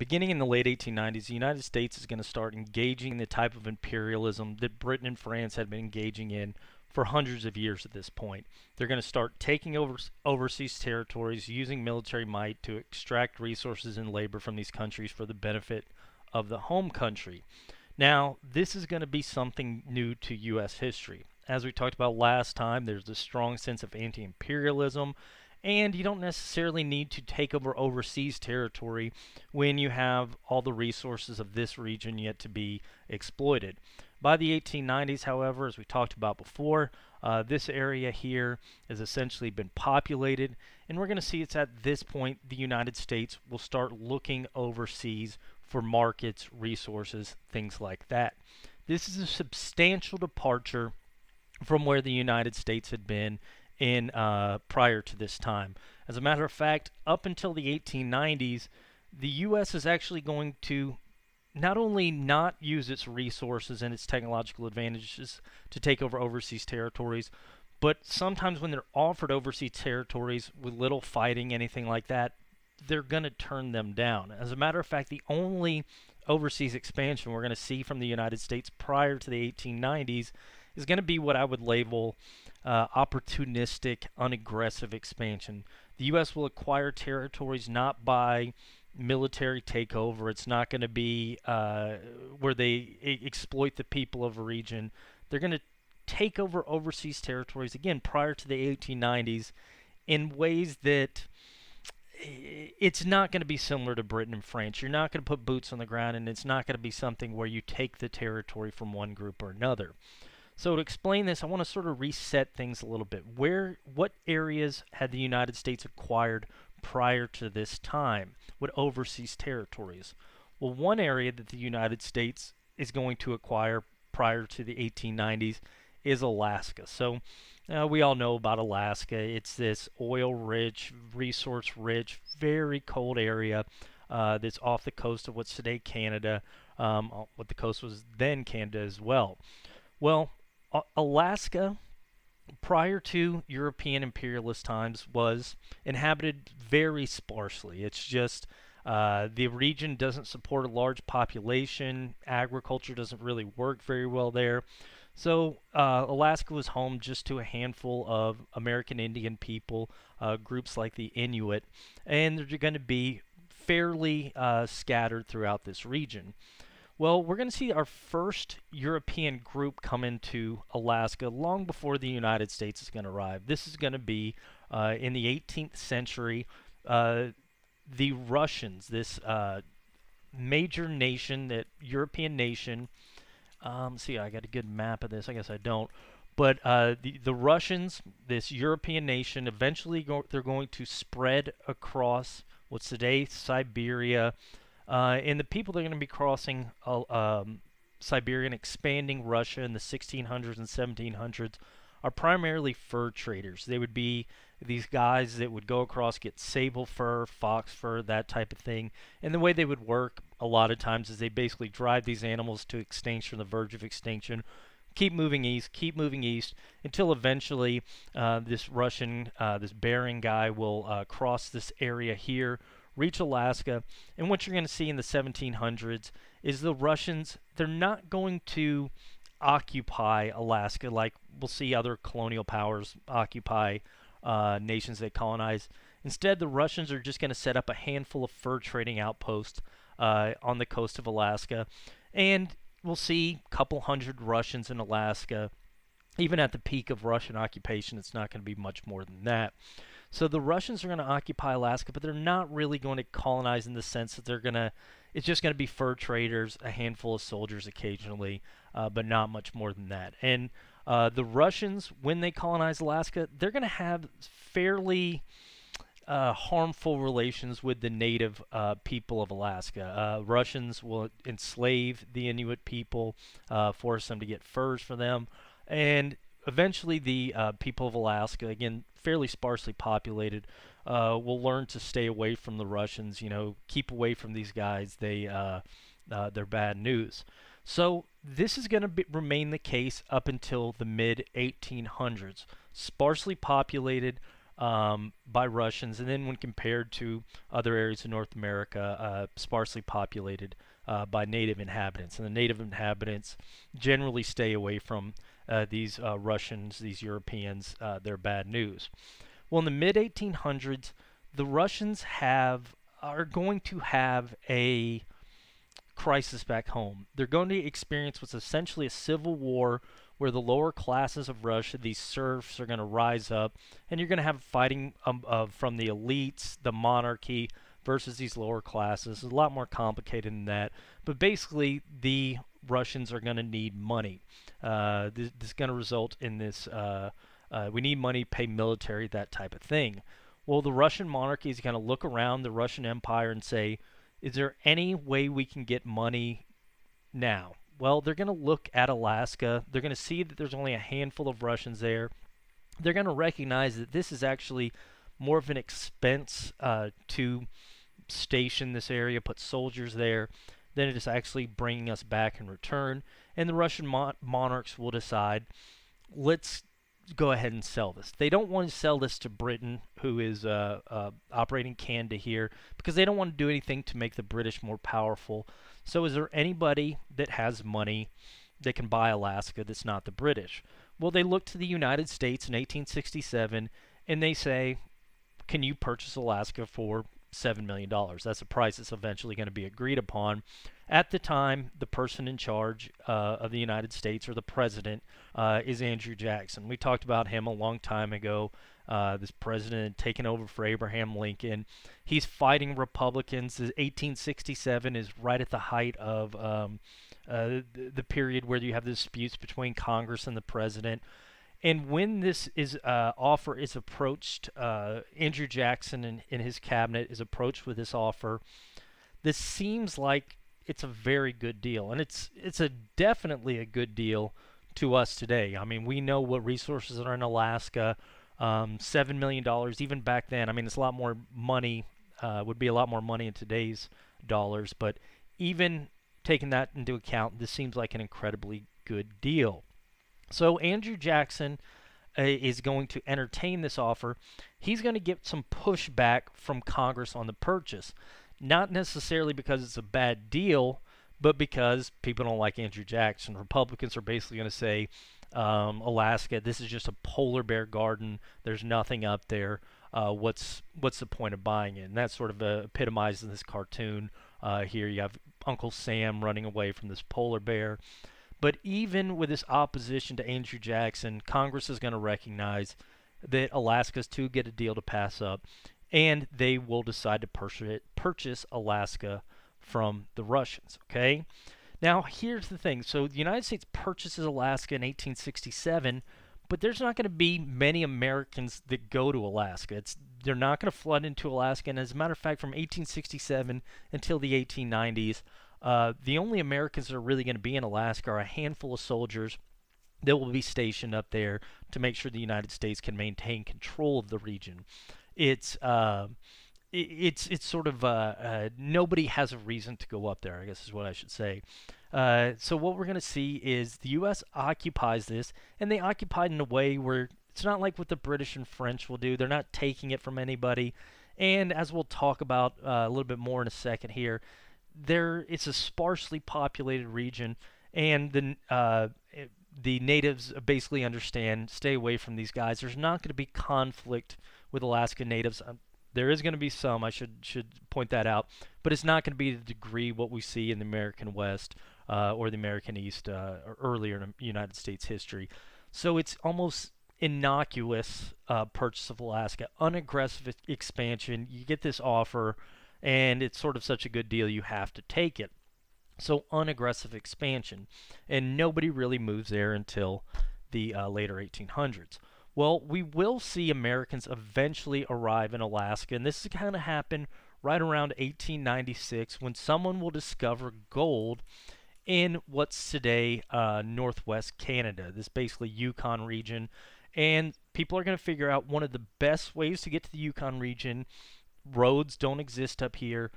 Beginning in the late 1890s, the United States is going to start engaging in the type of imperialism that Britain and France had been engaging in for hundreds of years at this point. They're going to start taking over overseas territories, using military might to extract resources and labor from these countries for the benefit of the home country. Now, this is going to be something new to U.S. history. As we talked about last time, there's a strong sense of anti-imperialism, and you don't necessarily need to take over overseas territory when you have all the resources of this region yet to be exploited. By the 1890s, however, as we talked about before, this area here has essentially been populated, and we're going to see it's at this point the United States will start looking overseas for markets, resources, things like that. This is a substantial departure from where the United States had been in prior to this time. As a matter of fact, up until the 1890s, the U.S. is actually going to not only not use its resources and its technological advantages to take over overseas territories, but sometimes when they're offered overseas territories with little fighting, anything like that, they're going to turn them down. As a matter of fact, the only overseas expansion we're going to see from the United States prior to the 1890s is going to be what I would label opportunistic, unaggressive expansion. The U.S. will acquire territories not by military takeover. It's not going to be where they exploit the people of a region. They're going to take over overseas territories, again, prior to the 1890s, in ways that it's not going to be similar to Britain and France. You're not going to put boots on the ground, and it's not going to be something where you take the territory from one group or another. So to explain this, I want to sort of reset things a little bit. What areas had the United States acquired prior to this time? What overseas territories? Well, one area that the United States is going to acquire prior to the 1890s is Alaska. So we all know about Alaska. It's this oil-rich, resource-rich, very cold area that's off the coast of what's today Canada, what the coast was then Canada as well. Well, Alaska, prior to European imperialist times, was inhabited very sparsely. It's just the region doesn't support a large population. Agriculture doesn't really work very well there. So Alaska was home just to a handful of American Indian people, groups like the Inuit, and they're going to be fairly scattered throughout this region. Well, we're going to see our first European group come into Alaska long before the United States is going to arrive. This is going to be in the 18th century. The Russians, this major nation, that European nation. See, I got a good map of this. I guess I don't. But the Russians, this European nation, eventually they're going to spread across what's today Siberia. And the people that are going to be crossing Siberia and expanding Russia in the 1600s and 1700s are primarily fur traders. They would be these guys that would go across, get sable fur, fox fur, that type of thing. And the way they would work a lot of times is they basically drive these animals to extinction, the verge of extinction, keep moving east, until eventually this Bering guy will cross this area here, reach Alaska, and what you're going to see in the 1700s is the Russians, they're not going to occupy Alaska like we'll see other colonial powers occupy nations they colonize. Instead, the Russians are just going to set up a handful of fur trading outposts on the coast of Alaska, and we'll see a couple hundred Russians in Alaska. Even at the peak of Russian occupation, it's not going to be much more than that. So the Russians are going to occupy Alaska, but they're not really going to colonize in the sense that it's just going to be fur traders, a handful of soldiers occasionally, but not much more than that. And the Russians, when they colonize Alaska, they're going to have fairly harmful relations with the native people of Alaska. Russians will enslave the Inuit people, force them to get furs for them, and eventually the people of Alaska, again, fairly sparsely populated, will learn to stay away from the Russians, keep away from these guys. They're bad news. So this is going to remain the case up until the mid-1800s. Sparsely populated, by Russians, and then when compared to other areas of North America, sparsely populated by native inhabitants. And the native inhabitants generally stay away from these Russians, these Europeans. They're bad news. Well, in the mid 1800s, the Russians are going to have a crisis back home. They're going to experience what's essentially a civil war where the lower classes of Russia, these serfs, are going to rise up, and you're going to have fighting from the elites, the monarchy, versus these lower classes. It's a lot more complicated than that, but basically the Russians are going to need money. This is going to result in this, we need money, pay military, that type of thing. Well, the Russian monarchy is going to look around the Russian Empire and say, is there any way we can get money now? Well, they're going to look at Alaska. They're going to see that there's only a handful of Russians there. They're going to recognize that this is actually more of an expense to station this area, put soldiers there, than it is actually bringing us back in return. And the Russian monarchs will decide, let's go ahead and sell this. They don't want to sell this to Britain, who is operating Canada here, because they don't want to do anything to make the British more powerful. So is there anybody that has money that can buy Alaska that's not the British? Well, they look to the United States in 1867, and they say, can you purchase Alaska for $7 million? That's a price that's eventually going to be agreed upon. At the time, the person in charge of the United States, or the president, is Andrew Jackson. We talked about him a long time ago. This president had taken over for Abraham Lincoln. He's fighting Republicans. 1867 is right at the height of the period where you have the disputes between Congress and the president. And when this offer is approached, Andrew Jackson and his cabinet is approached with this offer. This seems like it's a very good deal, and it's definitely a good deal to us today. I mean, we know what resources are in Alaska. $7 million, even back then. I mean, it's a lot more money. Would be a lot more money in today's dollars, but even taking that into account, this seems like an incredibly good deal. So Andrew Jackson is going to entertain this offer. He's going to get some pushback from Congress on the purchase. Not necessarily because it's a bad deal, but because people don't like Andrew Jackson. Republicans are basically going to say, Alaska, this is just a polar bear garden. There's nothing up there. What's the point of buying it? And that sort of epitomizes this cartoon. Here you have Uncle Sam running away from this polar bear. But even with this opposition to Andrew Jackson, Congress is going to recognize that Alaska's too good a deal to pass up, and they will decide to purchase Alaska from the Russians. Okay? Now, here's the thing. So the United States purchases Alaska in 1867, but there's not going to be many Americans that go to Alaska. They're not going to flood into Alaska, and as a matter of fact, from 1867 until the 1890s, the only Americans that are really going to be in Alaska are a handful of soldiers that will be stationed up there to make sure the United States can maintain control of the region. It's sort of nobody has a reason to go up there, I guess is what I should say. So what we're going to see is the U.S. occupies this, and they occupy it in a way where it's not like what the British and French will do. They're not taking it from anybody. And as we'll talk about a little bit more in a second here, it's a sparsely populated region, and the natives basically understand, stay away from these guys. There's not going to be conflict with Alaska natives. There is going to be some, I should point that out, but it's not going to be the degree what we see in the American West or the American East or earlier in United States history. So it's almost innocuous purchase of Alaska, unaggressive expansion. You get this offer, and it's sort of such a good deal you have to take it. So unaggressive expansion, and nobody really moves there until the later 1800s. Well, we will see Americans eventually arrive in Alaska, and this is going to happen right around 1896 when someone will discover gold in what's today northwest Canada, this basically Yukon region. And people are going to figure out one of the best ways to get to the Yukon region. Roads don't exist up here.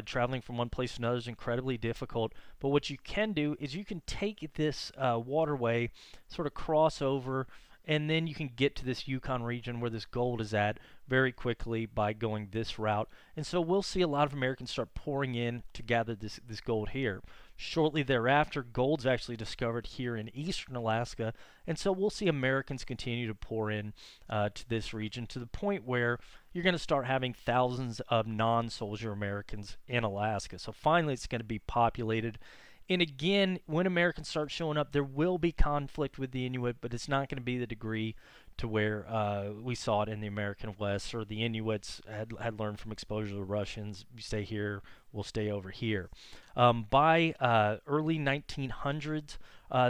Traveling from one place to another is incredibly difficult. But what you can do is you can take this waterway, sort of cross over, and then you can get to this Yukon region where this gold is at very quickly by going this route. And so we'll see a lot of Americans start pouring in to gather this gold here. Shortly thereafter, gold's actually discovered here in eastern Alaska, and so we'll see Americans continue to pour in to this region to the point where you're going to start having thousands of non-soldier Americans in Alaska. So finally it's going to be populated. And again, when Americans start showing up, there will be conflict with the Inuit, but it's not going to be the degree to where we saw it in the American West, or the Inuits had learned from exposure to the Russians. You stay here, we'll stay over here. By early 1900s,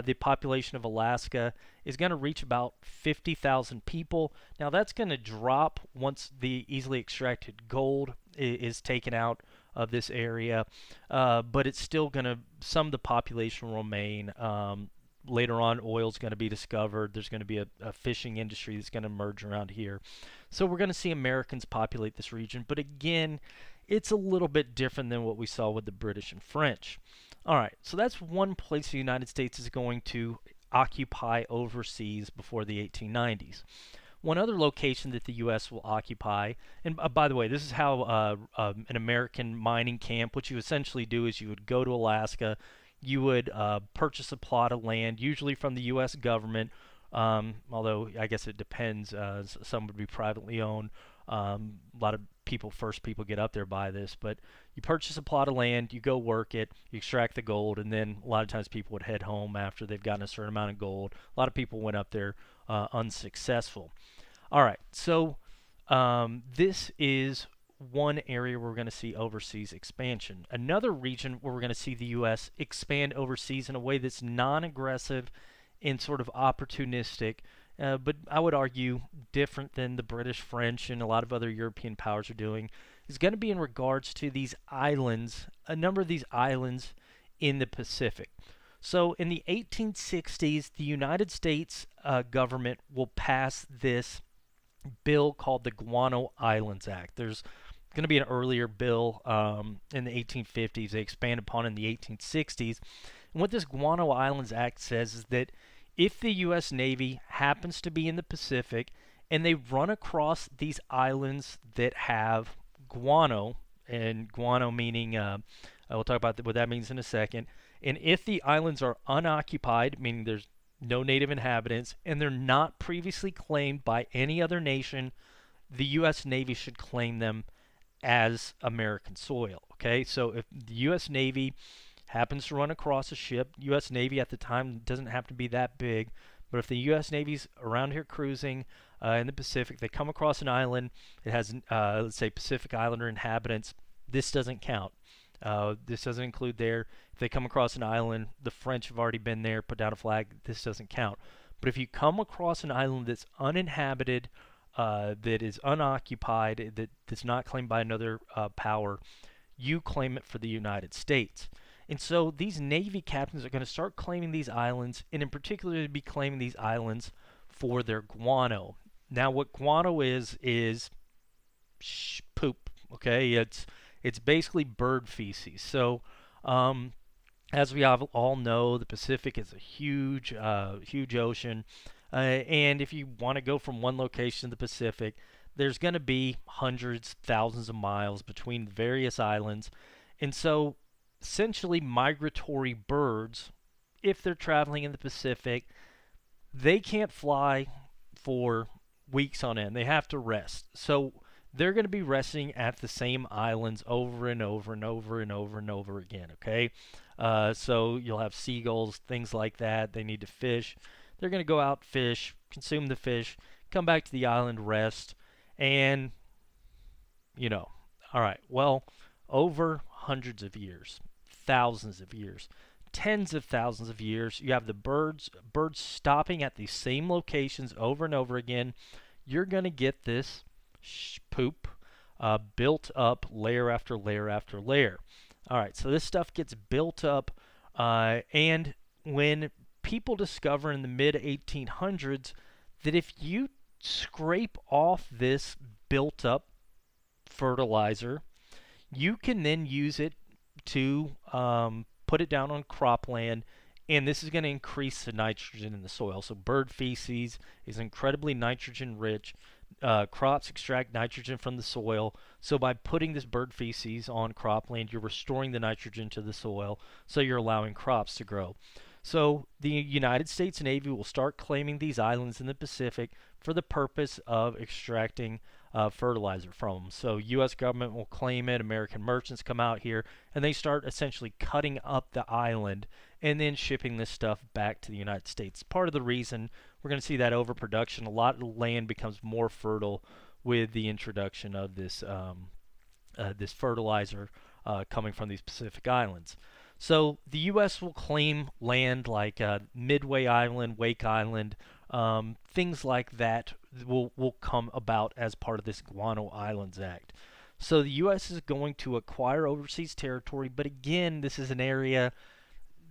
the population of Alaska is going to reach about 50,000 people. Now that's going to drop once the easily extracted gold is taken out of this area, but it's still going to, some of the population will remain. Later on, oil is going to be discovered. There's going to be a fishing industry that's going to emerge around here. So we're going to see Americans populate this region, but again, it's a little bit different than what we saw with the British and French. All right, so that's one place the United States is going to occupy overseas before the 1890s. One other location that the U.S. will occupy, and by the way, this is how an American mining camp, what you essentially do is you would go to Alaska, you would purchase a plot of land, usually from the U.S. government, although I guess it depends. Some would be privately owned. A lot of first people get up there buy this, but you purchase a plot of land, you go work it, you extract the gold, and then a lot of times people would head home after they've gotten a certain amount of gold. A lot of people went up there unsuccessful. All right, so this is one area where we're going to see overseas expansion. Another region where we're going to see the U.S. expand overseas in a way that's non-aggressive and sort of opportunistic, but I would argue different than the British, French, and a lot of other European powers are doing, is going to be in regards to these islands, a number of these islands in the Pacific. So in the 1860s, the United States government will pass this bill called the Guano Islands Act. There's going to be an earlier bill in the 1850s. They expanded upon it in the 1860s. And what this Guano Islands Act says is that if the U.S. Navy happens to be in the Pacific and they run across these islands that have guano, and guano meaning, we'll talk about what that means in a second, and if the islands are unoccupied, meaning there's no native inhabitants, and they're not previously claimed by any other nation, the U.S. Navy should claim them as American soil. Okay, so if the U.S. Navy happens to run across a ship, U.S. Navy at the time doesn't have to be that big, but if the U.S. Navy's around here cruising in the Pacific, they come across an island, it has, let's say, Pacific Islander inhabitants, this doesn't count. This doesn't include there. If they come across an island, the French have already been there, put down a flag, this doesn't count. But if you come across an island that's uninhabited, that is unoccupied, that's not claimed by another power, you claim it for the United States. And so these Navy captains are going to start claiming these islands, and in particular be claiming these islands for their guano. Now what guano is poop, okay? It's basically bird feces. So as we all know, the Pacific is a huge ocean, and if you want to go from one location to the Pacific, there's going to be hundreds, thousands of miles between various islands. And so essentially migratory birds, if they're traveling in the Pacific, they can't fly for weeks on end. They have to rest. So they're going to be resting at the same islands over and over and over and over and over again, okay? So you'll have seagulls, things like that. They need to fish. They're going to go out, fish, consume the fish, come back to the island, rest, and, all right, well, over hundreds of years, thousands of years, tens of thousands of years, you have the birds stopping at these same locations over and over again. You're going to get this poop built up layer after layer after layer. All right, so this stuff gets built up, and when people discover in the mid-1800s that if you scrape off this built up fertilizer, you can then use it to put it down on cropland and this is going to increase the nitrogen in the soil. So bird feces is incredibly nitrogen rich. Crops extract nitrogen from the soil. So by putting this bird feces on cropland, you're restoring the nitrogen to the soil, so you're allowing crops to grow. So the United States Navy will start claiming these islands in the Pacific for the purpose of extracting fertilizer from them. So U.S. government will claim it, American merchants come out here, and they start essentially cutting up the island and then shipping this stuff back to the United States. Part of the reason we're going to see that overproduction, a lot of the land becomes more fertile with the introduction of this this fertilizer coming from these Pacific islands. So the U.S. will claim land like Midway Island, Wake Island, things like that will come about as part of this Guano Islands Act. So the U.S. is going to acquire overseas territory, but again, this is an area,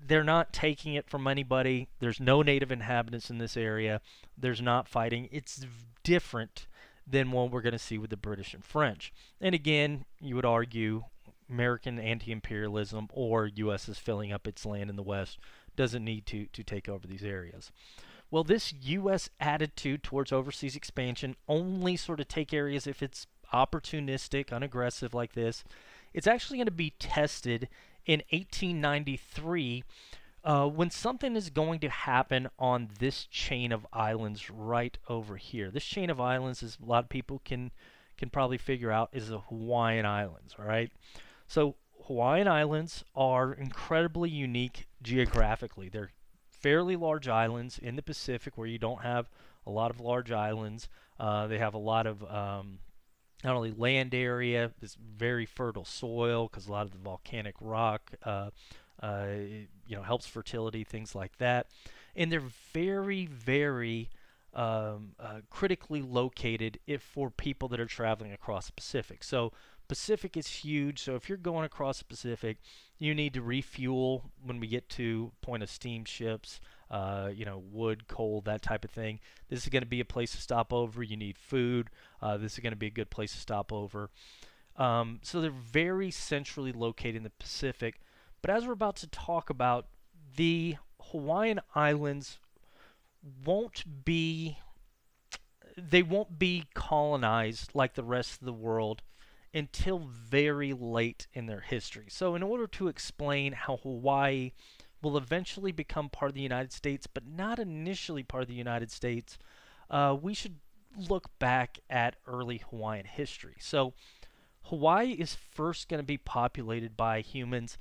they're not taking it from anybody. There's no native inhabitants in this area. There's not fighting. It's different than what we're going to see with the British and French. And again, you would argue American anti-imperialism, or U.S. is filling up its land in the West, doesn't need to take over these areas. Well, this U.S. attitude towards overseas expansion only sort of take areas if it's opportunistic, unaggressive like this. It's actually going to be tested in 1893 when something is going to happen on this chain of islands right over here. This chain of islands, as a lot of people can probably figure out, is the Hawaiian Islands, all right? So Hawaiian Islands are incredibly unique geographically. They're fairly large islands in the Pacific where you don't have a lot of large islands. They have a lot of not only land area, this very fertile soil because a lot of the volcanic rock helps fertility, things like that. And they're very, very critically located for people that are traveling across the Pacific. So Pacific is huge, so if you're going across the Pacific, you need to refuel when we get to point of steamships, wood, coal, that type of thing. This is going to be a place to stop over. You need food. This is going to be a good place to stop over. So they're very centrally located in the Pacific. But as we're about to talk about, the Hawaiian Islands won't be colonized like the rest of the world until very late in their history. So in order to explain how Hawaii will eventually become part of the United States, but not initially part of the United States, we should look back at early Hawaiian history. So Hawaii is first going to be populated by humans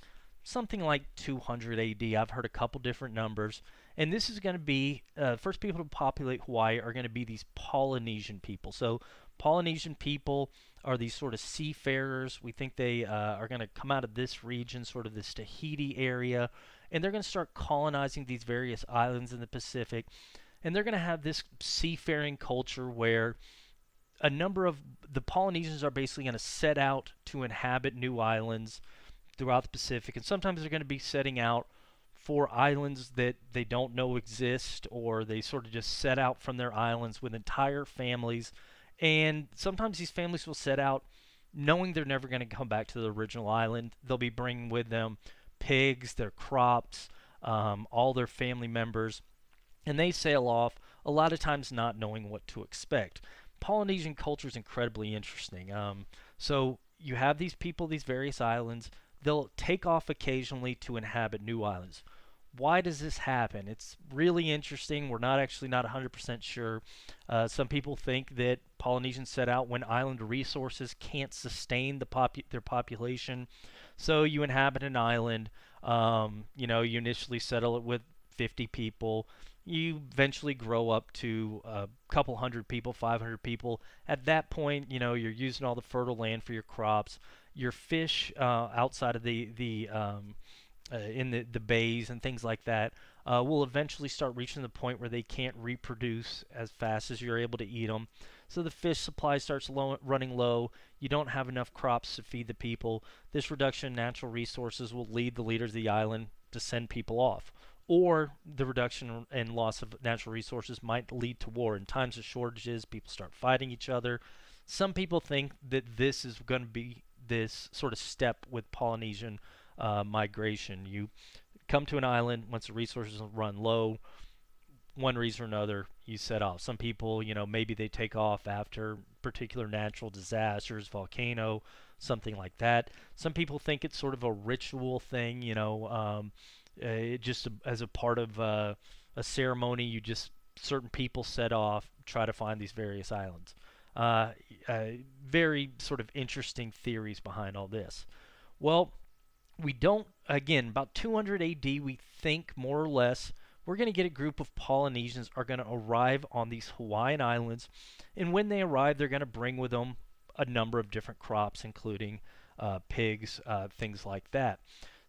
something like 200 AD. I've heard a couple different numbers. And this is going to be, first people to populate Hawaii are going to be these Polynesian people. So Polynesian people are these sort of seafarers. We think they are going to come out of this region, sort of this Tahiti area, and they're going to start colonizing these various islands in the Pacific. And they're going to have this seafaring culture where a number of the Polynesians are basically going to set out to inhabit new islands throughout the Pacific. And sometimes they're going to be setting out for islands that they don't know exist, or they sort of just set out from their islands with entire families. And sometimes these families will set out knowing they're never going to come back to the original island. They'll be bringing with them pigs, their crops, all their family members, and they sail off, a lot of times not knowing what to expect. Polynesian culture is incredibly interesting. So you have these people, these various islands. They'll take off occasionally to inhabit new islands. Why does this happen? It's really interesting. We're not 100% sure. Some people think that Polynesians set out when island resources can't sustain their population. So you inhabit an island. You initially settle it with 50 people. You eventually grow up to a couple hundred people, 500 people. At that point, you're using all the fertile land for your crops. Your fish outside of in the bays and things like that will eventually start reaching the point where they can't reproduce as fast as you're able to eat them. So the fish supply starts running low. You don't have enough crops to feed the people. This reduction in natural resources will lead the leaders of the island to send people off. Or the reduction and loss of natural resources might lead to war. In times of shortages, people start fighting each other. Some people think that this is going to be this sort of step with Polynesian migration. You come to an island once the resources run low. One reason or another, you set off. Some people, maybe they take off after particular natural disasters, volcano, something like that. Some people think it's sort of a ritual thing, as a part of a ceremony. You just certain people set off, try to find these various islands. Uh, Very sort of interesting theories behind all this. Well, we don't, again, about 200 AD, we think more or less we're going to get a group of Polynesians are going to arrive on these Hawaiian Islands, and when they arrive, they're going to bring with them a number of different crops, including pigs, things like that.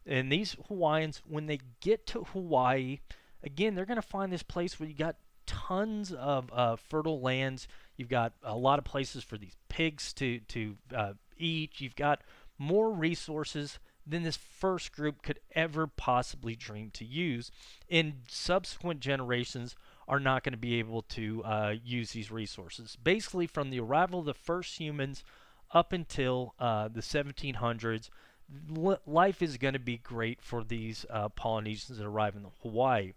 And these Hawaiians, when they get to Hawaii, again, they're going to find this place where you got tons of fertile lands. You've got a lot of places for these pigs to eat. You've got more resources than this first group could ever possibly dream to use. And subsequent generations are not going to be able to use these resources. Basically, from the arrival of the first humans up until the 1700s, life is going to be great for these Polynesians that arrive in Hawaii.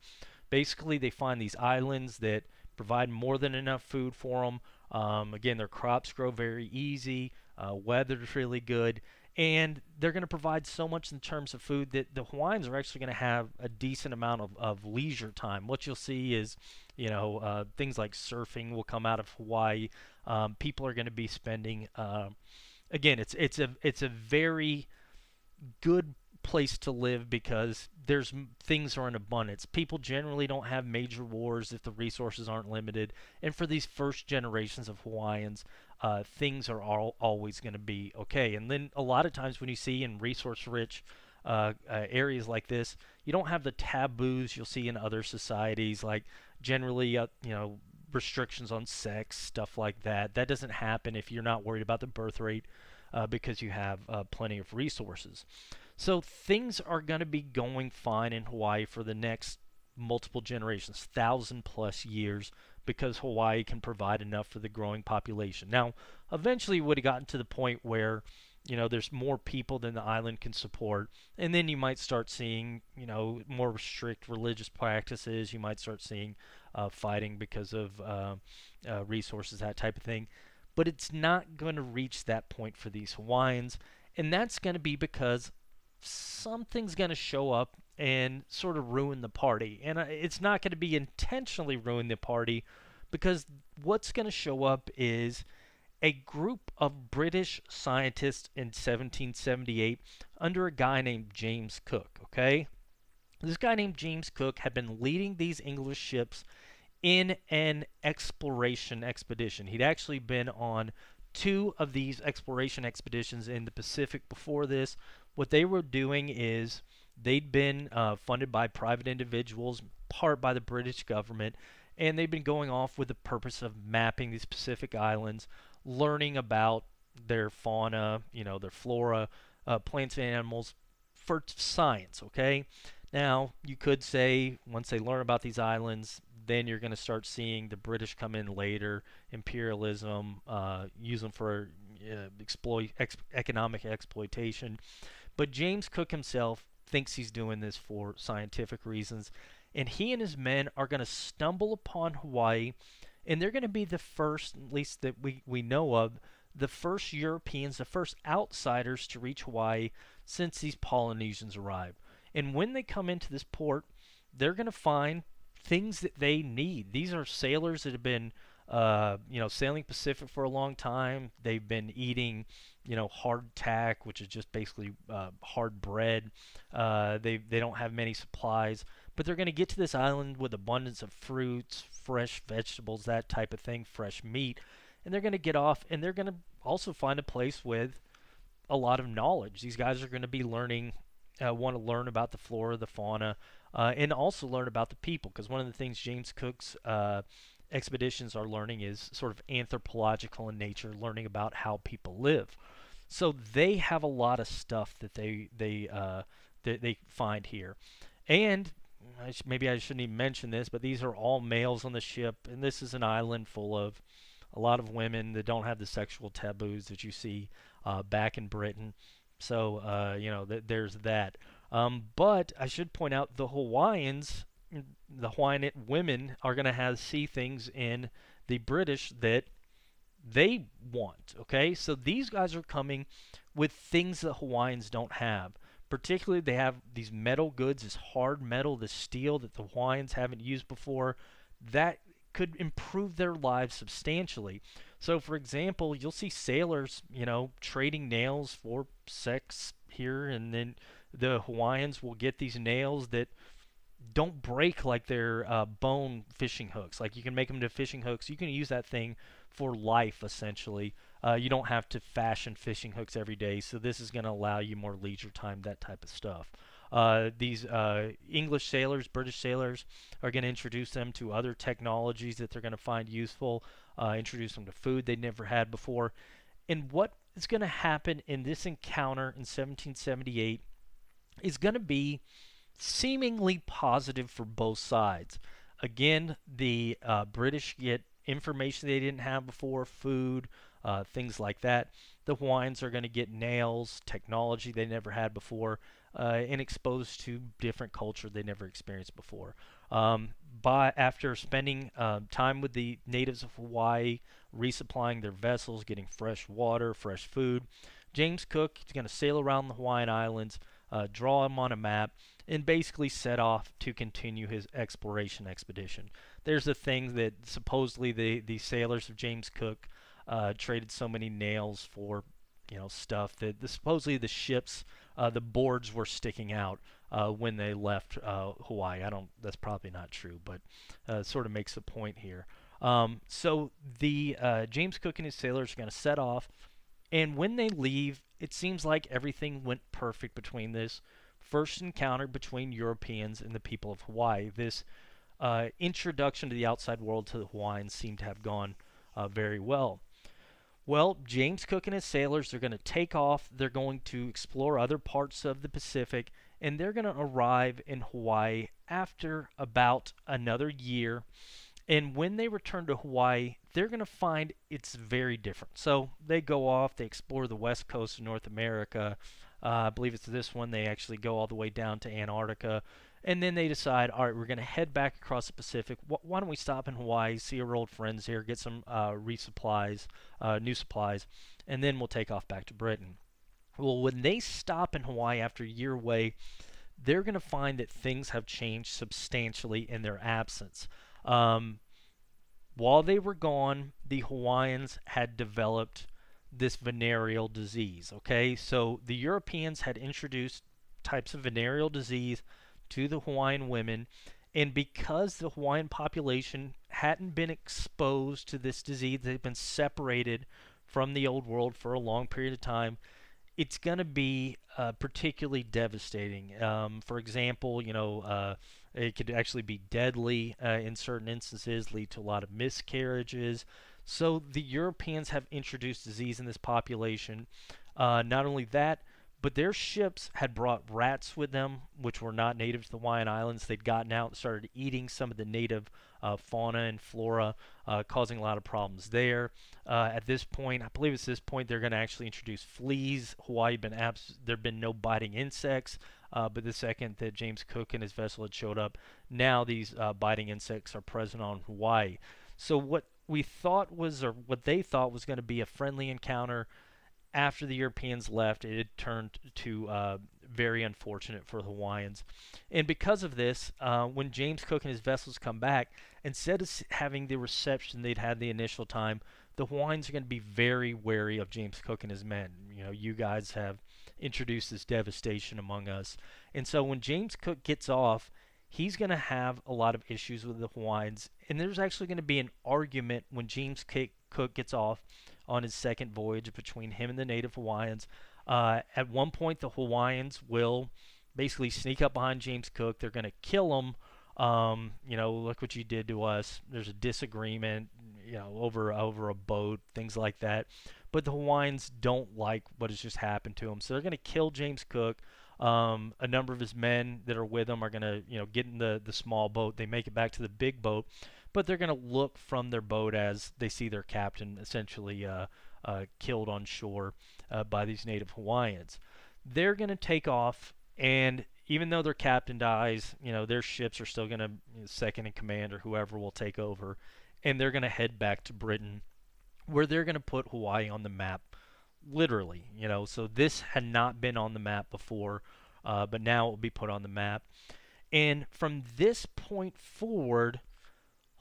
Basically, they find these islands that provide more than enough food for them. Again, their crops grow very easy, weather's really good, and they're going to provide so much in terms of food that the Hawaiians are actually going to have a decent amount of leisure time. What you'll see is, things like surfing will come out of Hawaii. People are going to be spending. Again, it's a very good place to live because things are in abundance. People generally don't have major wars if the resources aren't limited, and for these first generations of Hawaiians, things are always going to be okay. And then a lot of times when you see in resource-rich areas like this, you don't have the taboos you'll see in other societies, like generally, restrictions on sex, stuff like that. That doesn't happen if you're not worried about the birth rate because you have plenty of resources. So things are going to be going fine in Hawaii for the next multiple generations, 1,000+ years, because Hawaii can provide enough for the growing population. Now, eventually it would have gotten to the point where, there's more people than the island can support, and then you might start seeing, more strict religious practices. You might start seeing fighting because of resources, that type of thing. But it's not going to reach that point for these Hawaiians, and that's going to be because something's going to show up and sort of ruin the party. And it's not going to be intentionally ruin the party, because what's going to show up is a group of British scientists in 1778 under a guy named James Cook, okay? This guy named James Cook had been leading these English ships in an exploration expedition. He'd actually been on 2 of these exploration expeditions in the Pacific before this. What they were doing is they'd been funded by private individuals, part by the British government, and they'd been going off with the purpose of mapping these Pacific islands, learning about their fauna, their flora, plants and animals for science, okay? Now, you could say once they learn about these islands, then you're going to start seeing the British come in later, imperialism, use them for economic exploitation. But James Cook himself thinks he's doing this for scientific reasons, and he and his men are going to stumble upon Hawaii, and they're going to be the first, at least that we know of, the first Europeans, the first outsiders to reach Hawaii since these Polynesians arrived. And when they come into this port, they're going to find things that they need. These are sailors that have been, sailing Pacific for a long time. They've been eating, hardtack, which is just basically hard bread. They don't have many supplies, but they're going to get to this island with abundance of fruits, fresh vegetables, that type of thing, fresh meat, and they're going to get off, and they're going to also find a place with a lot of knowledge. These guys are going to be learning, want to learn about the flora, the fauna, and also learn about the people, because one of the things James Cook's expeditions are learning is sort of anthropological in nature, learning about how people live. So they have a lot of stuff that they find here. And maybe I shouldn't even mention this, but these are all males on the ship, and this is an island full of a lot of women that don't have the sexual taboos that you see back in Britain. So, there's that. But I should point out the Hawaiians, the Hawaiian women, are going to have see things in the British that they want. Okay, so these guys are coming with things that Hawaiians don't have. Particularly, they have these metal goods, this hard metal, this steel that the Hawaiians haven't used before. That could improve their lives substantially. So, for example, you'll see sailors, trading nails for sex here, and then the Hawaiians will get these nails that don't break like their bone fishing hooks. Like you can make them into fishing hooks. You can use that thing for life, essentially. You don't have to fashion fishing hooks every day, so this is going to allow you more leisure time, that type of stuff. These English sailors, British sailors, are going to introduce them to other technologies that they're going to find useful, introduce them to food they never had before. And what is going to happen in this encounter in 1778 is going to be seemingly positive for both sides. Again, the British get information they didn't have before, food, things like that. The Hawaiians are going to get nails, technology they never had before, and exposed to different culture they never experienced before. After spending time with the natives of Hawaii, resupplying their vessels, getting fresh water, fresh food, James Cook is going to sail around the Hawaiian Islands, draw them on a map, and basically set off to continue his exploration expedition. There's a thing that supposedly the sailors of James Cook traded so many nails for stuff that supposedly the ships, the boards were sticking out when they left Hawaii. That's probably not true, but it sort of makes the point here. So the James Cook and his sailors are going to set off, and when they leave, it seems like everything went perfect between this first encounter between Europeans and the people of Hawaii. This introduction to the outside world to the Hawaiians seemed to have gone very well. Well, James Cook and his sailors are going to take off. They're going to explore other parts of the Pacific, and they're going to arrive in Hawaii after about another year. And when they return to Hawaii, they're going to find it's very different. So they go off, they explore the west coast of North America. I believe it's this one. They actually go all the way down to Antarctica. And then they decide, all right, we're going to head back across the Pacific. Why don't we stop in Hawaii, see our old friends here, get some resupplies, new supplies, and then we'll take off back to Britain. Well, when they stop in Hawaii after a year away, they're going to find that things have changed substantially in their absence. While they were gone, the Hawaiians had developed this venereal disease. Okay, so the Europeans had introduced types of venereal disease to the Hawaiian women, and because the Hawaiian population hadn't been exposed to this disease, they've been separated from the old world for a long period of time. It's going to be particularly devastating. For example, it could actually be deadly in certain instances, lead to a lot of miscarriages. So the Europeans have introduced disease in this population. Not only that, but their ships had brought rats with them, which were not native to the Hawaiian Islands. They'd gotten out and started eating some of the native fauna and flora, causing a lot of problems there. At this point, I believe it's this point, they're going to actually introduce fleas. Hawaii there have been no biting insects, but the second that James Cook and his vessel had showed up, now these biting insects are present on Hawaii. So what we thought was, or what they thought was going to be a friendly encounter, after the Europeans left, it had turned to very unfortunate for the Hawaiians. And because of this, when James Cook and his vessels come back, instead of having the reception they'd had the initial time, the Hawaiians are going to be very wary of James Cook and his men. You guys have introduced this devastation among us. And so when James Cook gets off, he's going to have a lot of issues with the Hawaiians. And there's actually going to be an argument when James Cook gets off on his second voyage between him and the native Hawaiians. At one point, the Hawaiians will basically sneak up behind James Cook. They're going to kill him. Look what you did to us. There's a disagreement, over a boat, things like that. But the Hawaiians don't like what has just happened to him, so they're going to kill James Cook. A number of his men that are with him are going to, get in the small boat. They make it back to the big boat, but they're going to look from their boat as they see their captain essentially killed on shore by these native Hawaiians. They're going to take off, and even though their captain dies, their ships are still going to, second in command or whoever will take over, and they're going to head back to Britain, where they're going to put Hawaii on the map, literally. So this had not been on the map before, but now it will be put on the map. And from this point forward,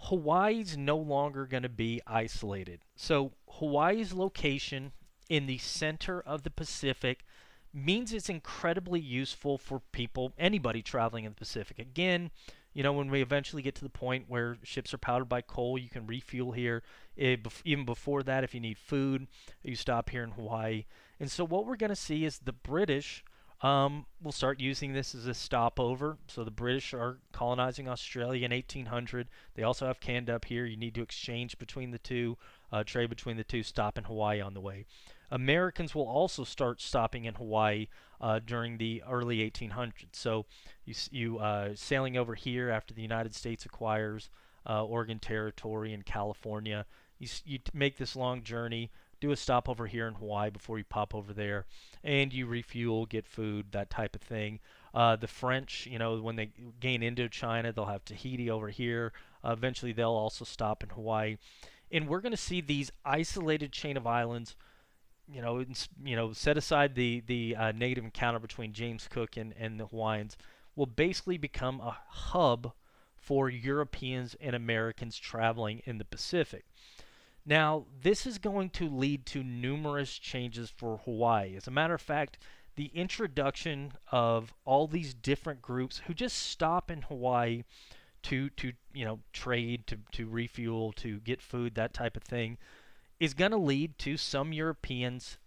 Hawaii's no longer going to be isolated. So Hawaii's location in the center of the Pacific means it's incredibly useful for people, anybody traveling in the Pacific. Again, when we eventually get to the point where ships are powered by coal, you can refuel here. Even before that, if you need food, you stop here in Hawaii. And so what we're going to see is the British will start using this as a stopover. So the British are colonizing Australia in 1800. They also have Canada up here. You need to exchange between the two, trade between the two, stop in Hawaii on the way. Americans will also start stopping in Hawaii during the early 1800s. So you sailing over here after the United States acquires Oregon Territory and California. You make this long journey, do a stop over here in Hawaii before you pop over there, and you refuel, get food, that type of thing. The French, when they gain Indochina, they'll have Tahiti over here. Eventually, they'll also stop in Hawaii. And we're going to see these isolated chain of islands, set aside the negative encounter between James Cook and the Hawaiians, will basically become a hub for Europeans and Americans traveling in the Pacific. Now, this is going to lead to numerous changes for Hawaii. As a matter of fact, the introduction of all these different groups who just stop in Hawaii to trade, to refuel, to get food, that type of thing, is going to lead to some Europeans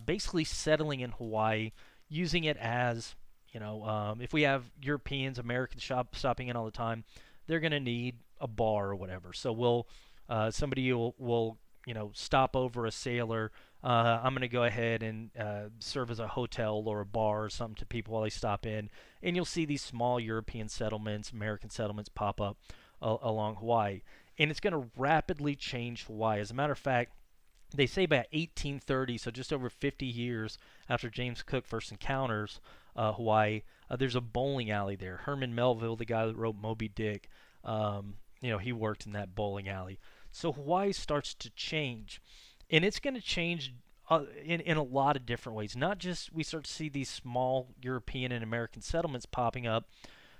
basically settling in Hawaii, using it as, if we have Europeans, Americans stopping in all the time, they're going to need a bar or whatever. So somebody will stop over a sailor. I'm going to go ahead and serve as a hotel or a bar or something to people while they stop in. And you'll see these small European settlements, American settlements pop up along Hawaii. And it's going to rapidly change Hawaii. As a matter of fact, they say by 1830, so just over 50 years after James Cook first encounters Hawaii, there's a bowling alley there. Herman Melville, the guy that wrote Moby Dick, he worked in that bowling alley. So Hawaii starts to change, and it's going to change in a lot of different ways. Not just we start to see these small European and American settlements popping up,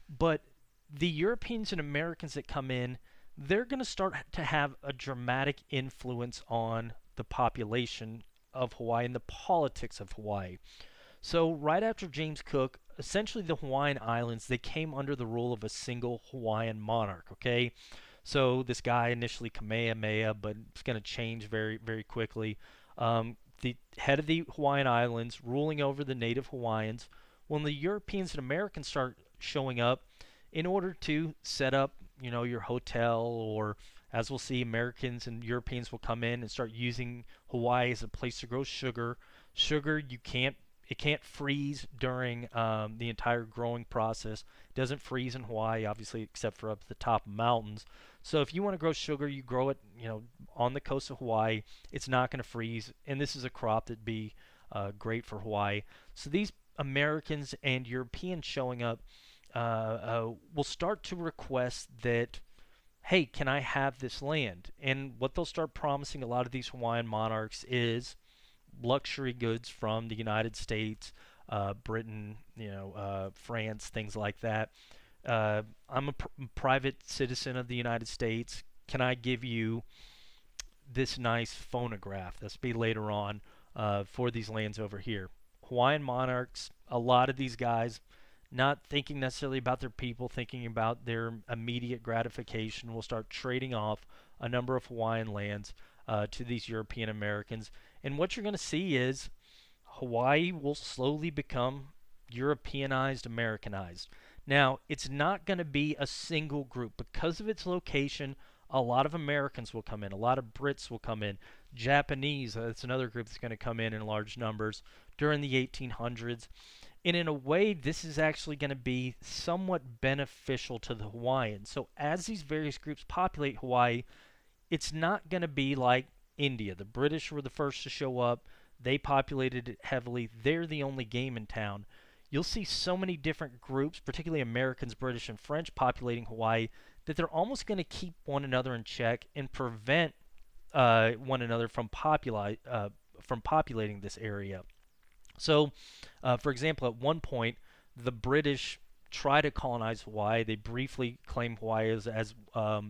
but the Europeans and Americans that come in, they're going to start to have a dramatic influence on the population of Hawaii and the politics of Hawaii. So right after James Cook, essentially the Hawaiian Islands, they came under the rule of a single Hawaiian monarch, okay? So this guy initially Kamehameha, but it's going to change very, very quickly. The head of the Hawaiian Islands ruling over the native Hawaiians. When the Europeans and Americans start showing up in order to set up, your hotel, or as we'll see, Americans and Europeans will come in and start using Hawaii as a place to grow sugar. Sugar, it can't freeze during the entire growing process. It doesn't freeze in Hawaii, obviously, except for up at the top of mountains. So if you want to grow sugar, you grow it, on the coast of Hawaii. It's not going to freeze, and this is a crop that'd be great for Hawaii. So these Americans and Europeans showing up will start to request that, hey, can I have this land? And what they'll start promising a lot of these Hawaiian monarchs is luxury goods from the United States, Britain, France, things like that. I'm a private citizen of the United States. Can I give you this nice phonograph? That's be later on for these lands over here. Hawaiian monarchs, a lot of these guys, not thinking necessarily about their people, thinking about their immediate gratification, will start trading off a number of Hawaiian lands to these European Americans. And what you're going to see is Hawaii will slowly become Europeanized, Americanized. Now, it's not going to be a single group. Because of its location, a lot of Americans will come in. A lot of Brits will come in. Japanese, that's another group that's going to come in large numbers during the 1800s. And in a way, this is actually going to be somewhat beneficial to the Hawaiians. So as these various groups populate Hawaii, it's not going to be like India. The British were the first to show up. They populated it heavily. They're the only game in town. you'll see so many different groups, particularly Americans, British, and French populating Hawaii, that they're almost going to keep one another in check and prevent one another from populating this area. So, for example, at one point, the British try to colonize Hawaii. They briefly claim Hawaii as a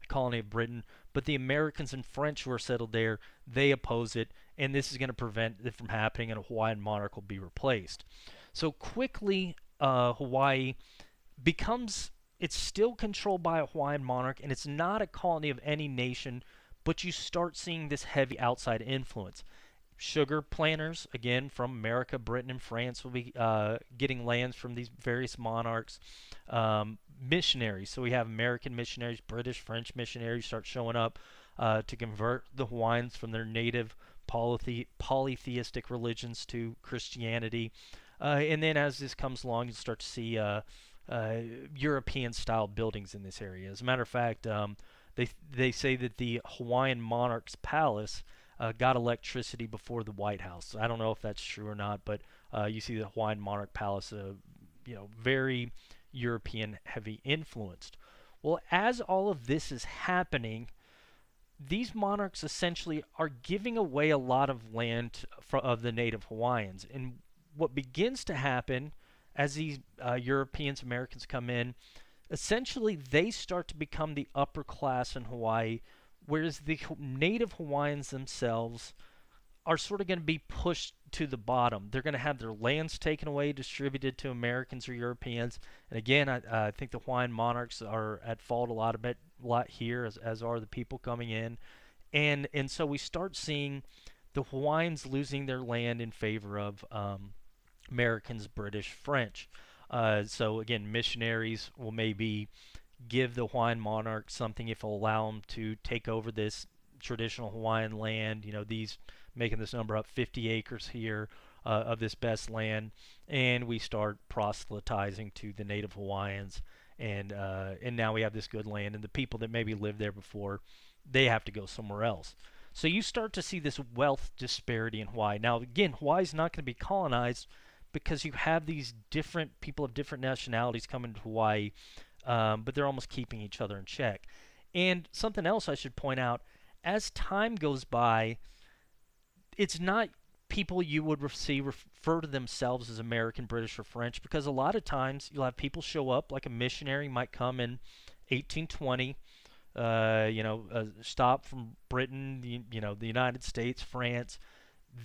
colony of Britain, but the Americans and French who are settled there, they oppose it, and this is going to prevent it from happening, and a Hawaiian monarch will be replaced. So quickly, Hawaii becomes, it's still controlled by a Hawaiian monarch, and it's not a colony of any nation, but you start seeing this heavy outside influence. Sugar planters, again, from America, Britain, and France, will be getting lands from these various monarchs. Missionaries, so we have American missionaries, British, French missionaries start showing up to convert the Hawaiians from their native polytheistic religions to Christianity. And then as this comes along, you start to see European-style buildings in this area. As a matter of fact, they say that the Hawaiian monarch's palace got electricity before the White House. I don't know if that's true or not, but you see the Hawaiian monarch palace, very European heavy influenced. Well, as all of this is happening, these monarchs essentially are giving away a lot of land of the native Hawaiians. And what begins to happen as these Europeans, Americans come in, essentially they start to become the upper class in Hawaii, whereas the native Hawaiians themselves are sort of going to be pushed to the bottom. They're going to have their lands taken away, distributed to Americans or Europeans. And again, I think the Hawaiian monarchs are at fault a lot here, as are the people coming in. And so we start seeing the Hawaiians losing their land in favor of Americans, British, French. So again, missionaries will maybe give the Hawaiian monarch something if it'll allow them to take over this traditional Hawaiian land. These making this number up, 50 acres here of this best land, and we start proselytizing to the native Hawaiians, and now we have this good land, and the people that maybe lived there before, they have to go somewhere else. So you start to see this wealth disparity in Hawaii. Now again, Hawaii's not going to be colonized because you have these different people of different nationalities coming to Hawaii, but they're almost keeping each other in check. And something else I should point out, as time goes by, it's not people you would see refer to themselves as American, British, or French, because a lot of times you'll have people show up, like a missionary might come in 1820, stop from Britain, the United States, France.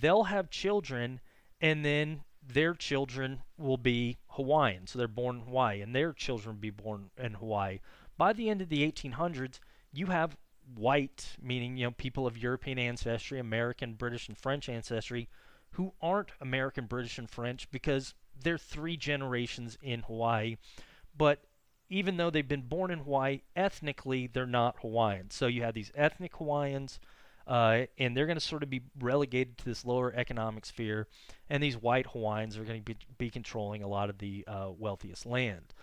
They'll have children, and then their children will be Hawaiian, so they're born in Hawaii, and their children will be born in Hawaii. By the end of the 1800s, you have white, meaning people of European ancestry, American, British, and French ancestry, who aren't American, British, and French because they're 3 generations in Hawaii. But even though they've been born in Hawaii, ethnically they're not Hawaiian. So you have these ethnic Hawaiians, and they're going to sort of be relegated to this lower economic sphere, and these white Hawaiians are going to be controlling a lot of the wealthiest land.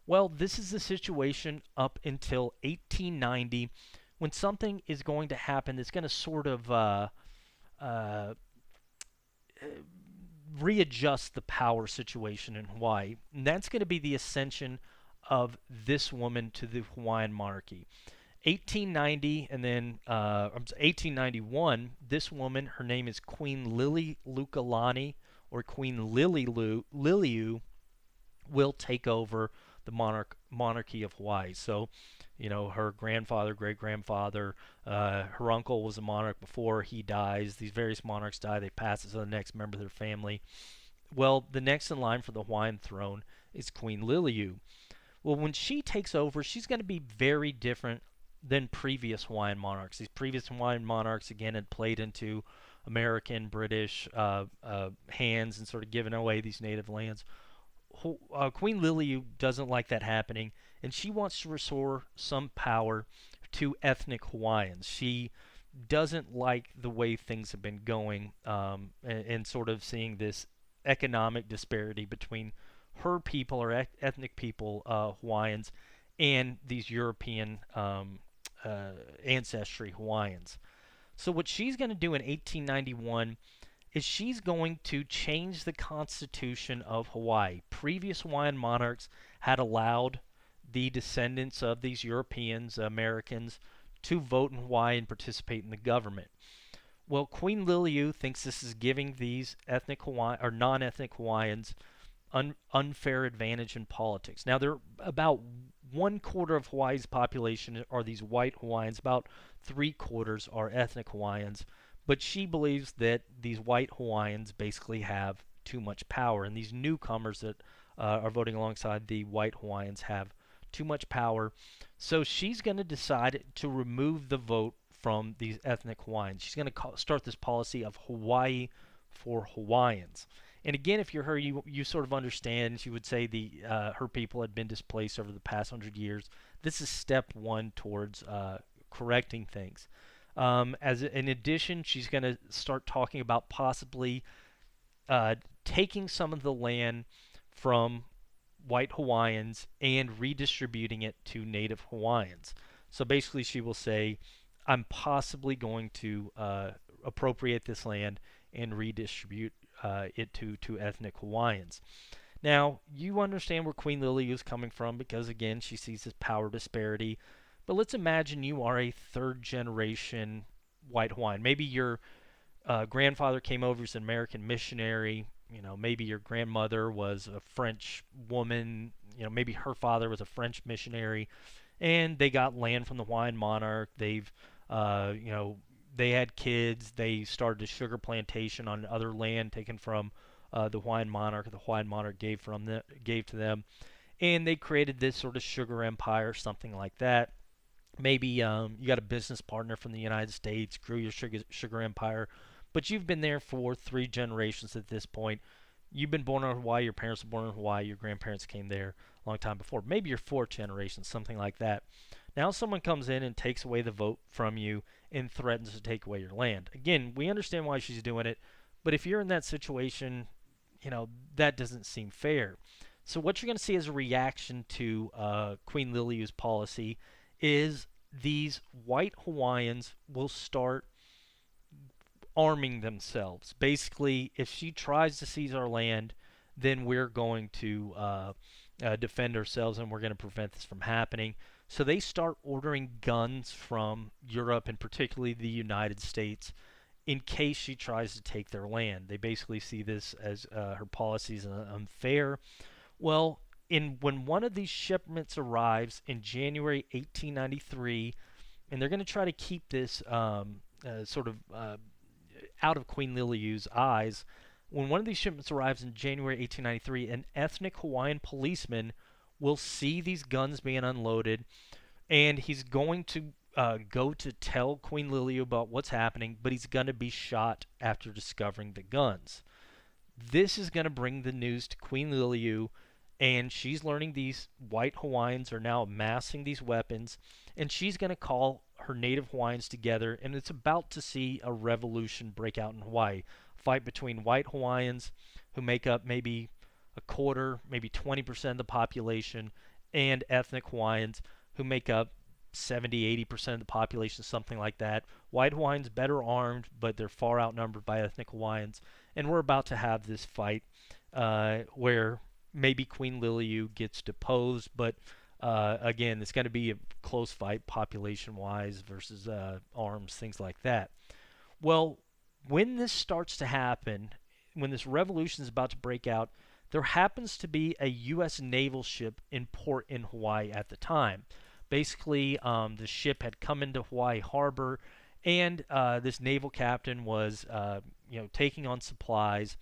Well, this is the situation up until 1890, when something is going to happen that's going to sort of readjust the power situation in Hawaii. And that's going to be the ascension of this woman to the Hawaiian monarchy. 1890 and then 1891, this woman, her name is Queen Liliu, or Queen Liliu, will take over the monarchy of Hawaii. So, her grandfather, great-grandfather, her uncle was a monarch before he dies. These various monarchs die. They pass it to the next member of their family. Well, the next in line for the Hawaiian throne is Queen Liliu. Well, when she takes over, she's going to be very different than previous Hawaiian monarchs. These previous Hawaiian monarchs, again, had played into American, British hands and sort of given away these native lands. Queen Liliu doesn't like that happening, and she wants to restore some power to ethnic Hawaiians. She doesn't like the way things have been going, and sort of seeing this economic disparity between her people, or ethnic people, Hawaiians, and these European ancestry Hawaiians. So what she's going to do in 1891 is she's going to change the constitution of Hawaii. Previous Hawaiian monarchs had allowed the descendants of these Europeans, Americans, to vote in Hawaii and participate in the government. Well, Queen Liliu thinks this is giving these ethnic Hawaiian or non-ethnic Hawaiians unfair advantage in politics. Now, they're about 1/4 of Hawaii's population are these white Hawaiians. About 3/4 are ethnic Hawaiians. But she believes that these white Hawaiians basically have too much power, and these newcomers that are voting alongside the white Hawaiians have too much power. So she's going to decide to remove the vote from these ethnic Hawaiians. She's going to start this policy of Hawaii for Hawaiians. And again, if you're her, you sort of understand. She would say her people had been displaced over the past 100 years. This is step one towards correcting things. In addition, she's going to start talking about possibly taking some of the land from white Hawaiians and redistributing it to native Hawaiians. So basically, she will say, I'm possibly going to appropriate this land and redistribute it to ethnic Hawaiians. Now, you understand where Queen Liliu is coming from because, again, she sees this power disparity. But let's imagine you are a third-generation white Hawaiian. Maybe your grandfather came over as an American missionary. You know, maybe your grandmother was a French woman. You know, maybe her father was a French missionary, and they got land from the Hawaiian monarch. They've, they had kids. They started a sugar plantation on other land taken from the Hawaiian monarch. The Hawaiian monarch gave to them, and they created this sort of sugar empire, something like that. Maybe you got a business partner from the United States, grew your sugar empire, but you've been there for 3 generations at this point. You've been born in Hawaii, your parents were born in Hawaii, your grandparents came there a long time before. Maybe your 4th generation, something like that. Now someone comes in and takes away the vote from you and threatens to take away your land. Again, we understand why she's doing it, but if you're in that situation, that doesn't seem fair. So what you're going to see as a reaction to Queen Liliu's policy is these white Hawaiians will start arming themselves. Basically, if she tries to seize our land, then we're going to defend ourselves and we're going to prevent this from happening. So they start ordering guns from Europe and particularly the United States in case she tries to take their land. They basically see this as her policies unfair. Well, when one of these shipments arrives in January 1893, and they're going to try to keep this out of Queen Liliu's eyes, when one of these shipments arrives in January 1893, an ethnic Hawaiian policeman will see these guns being unloaded, and he's going to go to tell Queen Liliu about what's happening, but he's going to be shot after discovering the guns. This is going to bring the news to Queen Liliu, and she's learning these white Hawaiians are now amassing these weapons, and she's going to call her native Hawaiians together, and it's about to see a revolution break out in Hawaii. A fight between white Hawaiians, who make up maybe a quarter, maybe 20% of the population, and ethnic Hawaiians, who make up 70-80% of the population, something like that. White Hawaiians better armed, but they're far outnumbered by ethnic Hawaiians, and we're about to have this fight where maybe Queen Liliu gets deposed, but again, it's going to be a close fight population-wise versus arms, things like that. Well, when this starts to happen, when this revolution is about to break out, there happens to be a U.S. naval ship in port in Hawaii at the time. Basically, the ship had come into Hawaii harbor, and this naval captain was taking on supplies.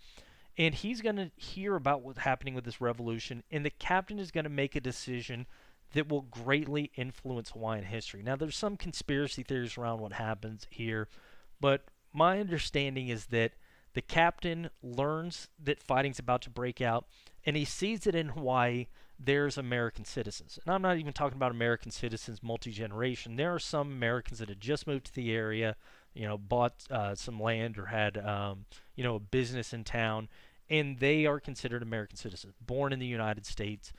And he's going to hear about what's happening with this revolution, and the captain is going to make a decision that will greatly influence Hawaiian history. Now, there's some conspiracy theories around what happens here, but my understanding is that the captain learns that fighting's about to break out, and he sees that in Hawaii there's American citizens. And I'm not even talking about American citizens multi-generation. There are some Americans that had just moved to the area, bought some land or had a business in town, and they are considered American citizens, born in the United States,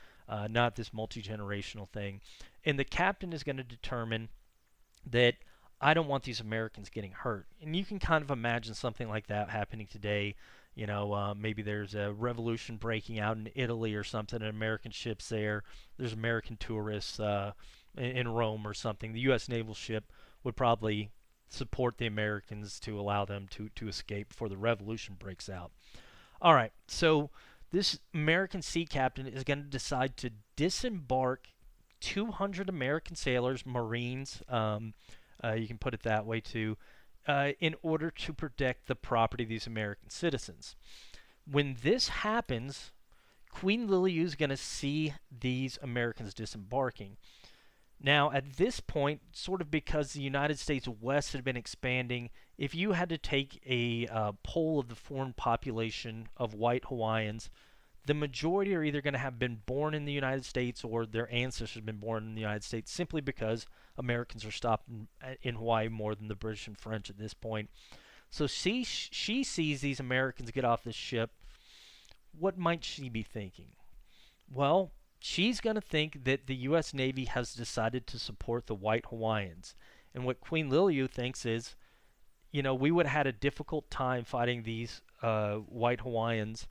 not this multi-generational thing. And the captain is going to determine that I don't want these Americans getting hurt. And you can kind of imagine something like that happening today. Maybe there's a revolution breaking out in Italy or something, and American ships there. There's American tourists in Rome or something. The U.S. naval ship would probably support the Americans to allow them to escape before the revolution breaks out. All right, so this American sea captain is going to decide to disembark 200 American sailors, Marines, you can put it that way too, in order to protect the property of these American citizens. When this happens, Queen Liliu is going to see these Americans disembarking. Now, at this point, sort of because the United States West had been expanding, if you had to take a poll of the foreign population of white Hawaiians, the majority are either going to have been born in the United States or their ancestors have been born in the United States, simply because Americans are stopped in Hawaii more than the British and French at this point. So she sees these Americans get off this ship. What might she be thinking? Well, she's going to think that the U.S. Navy has decided to support the white Hawaiians. And what Queen Liliu thinks is, we would have had a difficult time fighting these white Hawaiians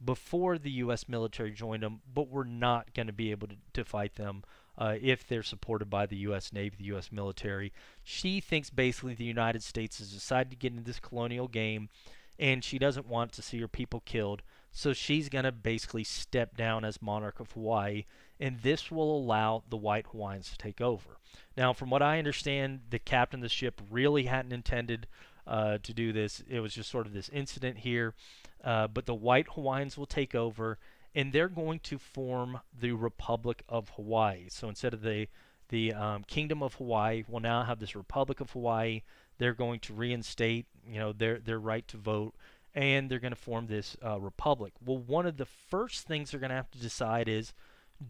before the U.S. military joined them, but we're not going to be able to fight them if they're supported by the U.S. Navy, the U.S. military. She thinks basically the United States has decided to get into this colonial game, and she doesn't want to see her people killed, so she's going to basically step down as monarch of Hawaii, and this will allow the white Hawaiians to take over. Now, from what I understand, the captain of the ship really hadn't intended to do this. It was just sort of this incident here. But the white Hawaiians will take over, and they're going to form the Republic of Hawaii. So instead of the Kingdom of Hawaii, we'll now have this Republic of Hawaii. They're going to reinstate, their right to vote, and they're going to form this republic. Well, one of the first things they're going to have to decide is,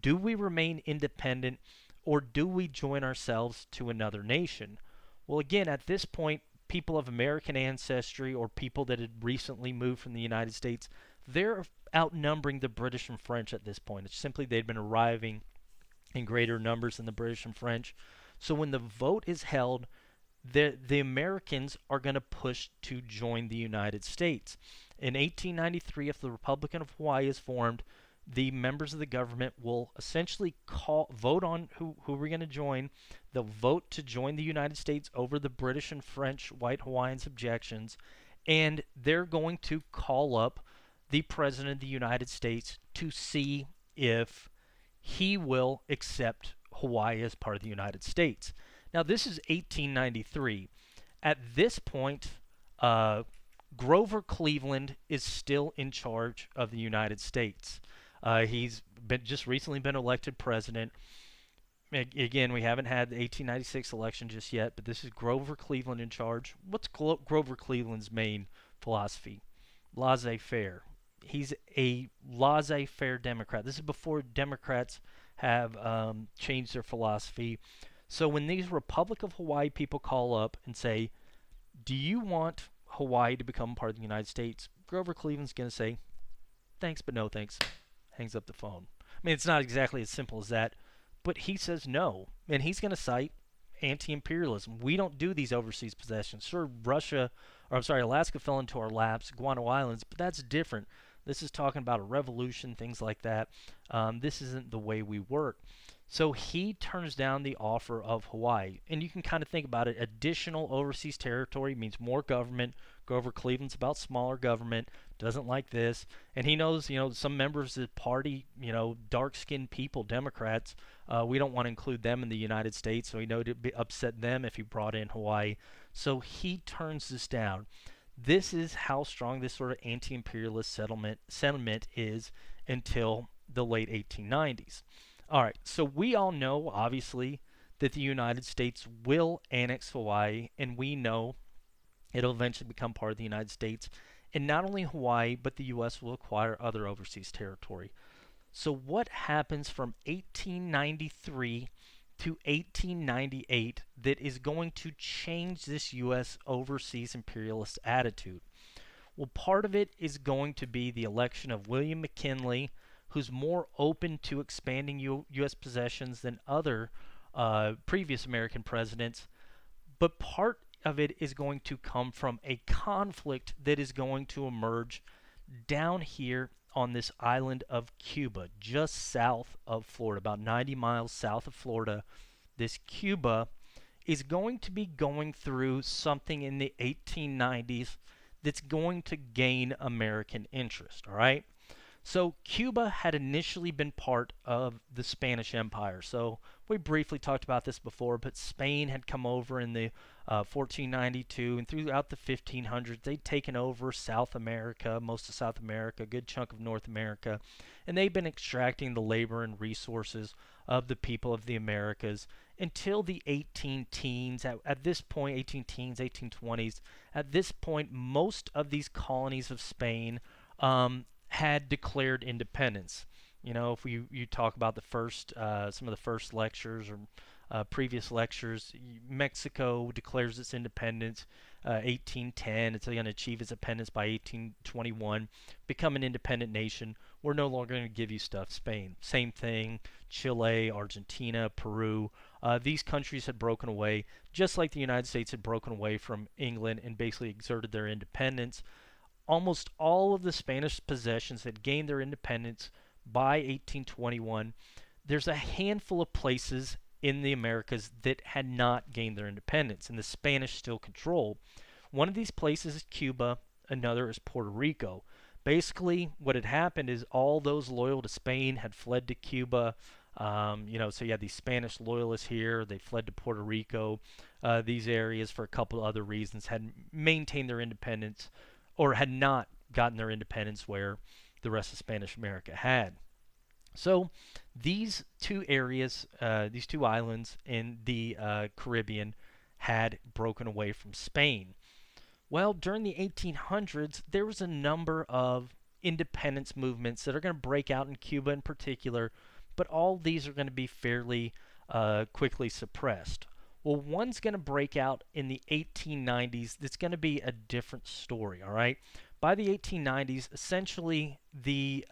do we remain independent, or do we join ourselves to another nation? Well, again, at this point, people of American ancestry or people that had recently moved from the United States, they're outnumbering the British and French at this point. It's simply they'd been arriving in greater numbers than the British and French. So when the vote is held, the Americans are going to push to join the United States. In 1893, if the Republic of Hawaii is formed, the members of the government will essentially vote on who we're going to join. They'll vote to join the United States over the British and French white Hawaiians' objections, and they're going to call up the President of the United States to see if he will accept Hawaii as part of the United States. Now, this is 1893. At this point, Grover Cleveland is still in charge of the United States. He's just recently been elected president. Again, we haven't had the 1896 election just yet, but this is Grover Cleveland in charge. What's Grover Cleveland's main philosophy? Laissez-faire. He's a laissez-faire Democrat. This is before Democrats have changed their philosophy. So when these Republic of Hawaii people call up and say, do you want Hawaii to become part of the United States? Grover Cleveland's going to say, thanks, but no thanks. Hangs up the phone. I mean, it's not exactly as simple as that, but he says no, and he's going to cite anti-imperialism. We don't do these overseas possessions. Sure, Alaska fell into our laps, Guano Islands, but that's different. This is talking about a revolution, things like that. This isn't the way we work. So he turns down the offer of Hawaii. And you can kind of think about it. Additional overseas territory means more government. Grover Cleveland's about smaller government, doesn't like this. And he knows, some members of the party, dark-skinned people, Democrats, we don't want to include them in the United States, so he knew it'd upset them if he brought in Hawaii. So he turns this down. This is how strong this sort of anti-imperialist sentiment is until the late 1890s. All right, so we all know, obviously, that the United States will annex Hawaii, and we know it'll eventually become part of the United States. And not only Hawaii, but the U.S. will acquire other overseas territory. So what happens from 1893 to 1898 that is going to change this U.S. overseas imperialist attitude? Well, part of it is going to be the election of William McKinley, who's more open to expanding U.S. possessions than other previous American presidents. but part of it is going to come from a conflict that is going to emerge down here on this island of Cuba, just south of Florida, about 90 miles south of Florida. This Cuba is going to be going through something in the 1890s that's going to gain American interest, all right? So Cuba had initially been part of the Spanish Empire. So we briefly talked about this before, but Spain had come over in the 1492, and throughout the 1500s, they'd taken over South America, most of South America, a good chunk of North America, and they've been extracting the labor and resources of the people of the Americas until the 18 teens. At this point, 18 teens, 1820s, at this point, most of these colonies of Spain had declared independence. You know, if you talk about the first, some of the first lectures or previous lectures, Mexico declares its independence 1810. It's going to achieve its independence by 1821, become an independent nation. We're no longer going to give you stuff. Spain, same thing. Chile, Argentina, Peru. These countries had broken away, just like the United States had broken away from England and basically exerted their independence. Almost all of the Spanish possessions had gained their independence by 1821. There's a handful of places in the Americas that had not gained their independence, and the Spanish still control. One of these places is Cuba, another is Puerto Rico. Basically, what had happened is all those loyal to Spain had fled to Cuba. So you had these Spanish loyalists here. They fled to Puerto Rico. These areas, for a couple of other reasons, had maintained their independence or had not gotten their independence where the rest of Spanish America had. So these two areas, these two islands in the Caribbean had broken away from Spain. Well, during the 1800s, there was a number of independence movements that are going to break out in Cuba in particular, but all these are going to be fairly quickly suppressed. Well, one's going to break out in the 1890s. That's going to be a different story, all right? By the 1890s, essentially the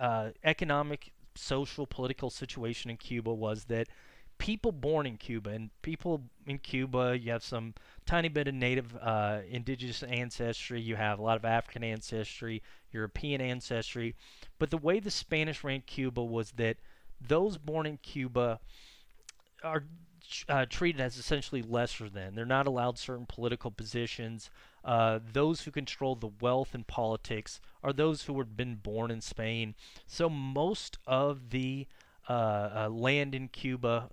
economic, social, political situation in Cuba was that people born in Cuba, and people in Cuba, you have some tiny bit of native indigenous ancestry, you have a lot of African ancestry, European ancestry, but the way the Spanish ran Cuba was that those born in Cuba are treated as essentially lesser than. They're not allowed certain political positions. Those who control the wealth and politics are those who had been born in Spain. So most of the land in Cuba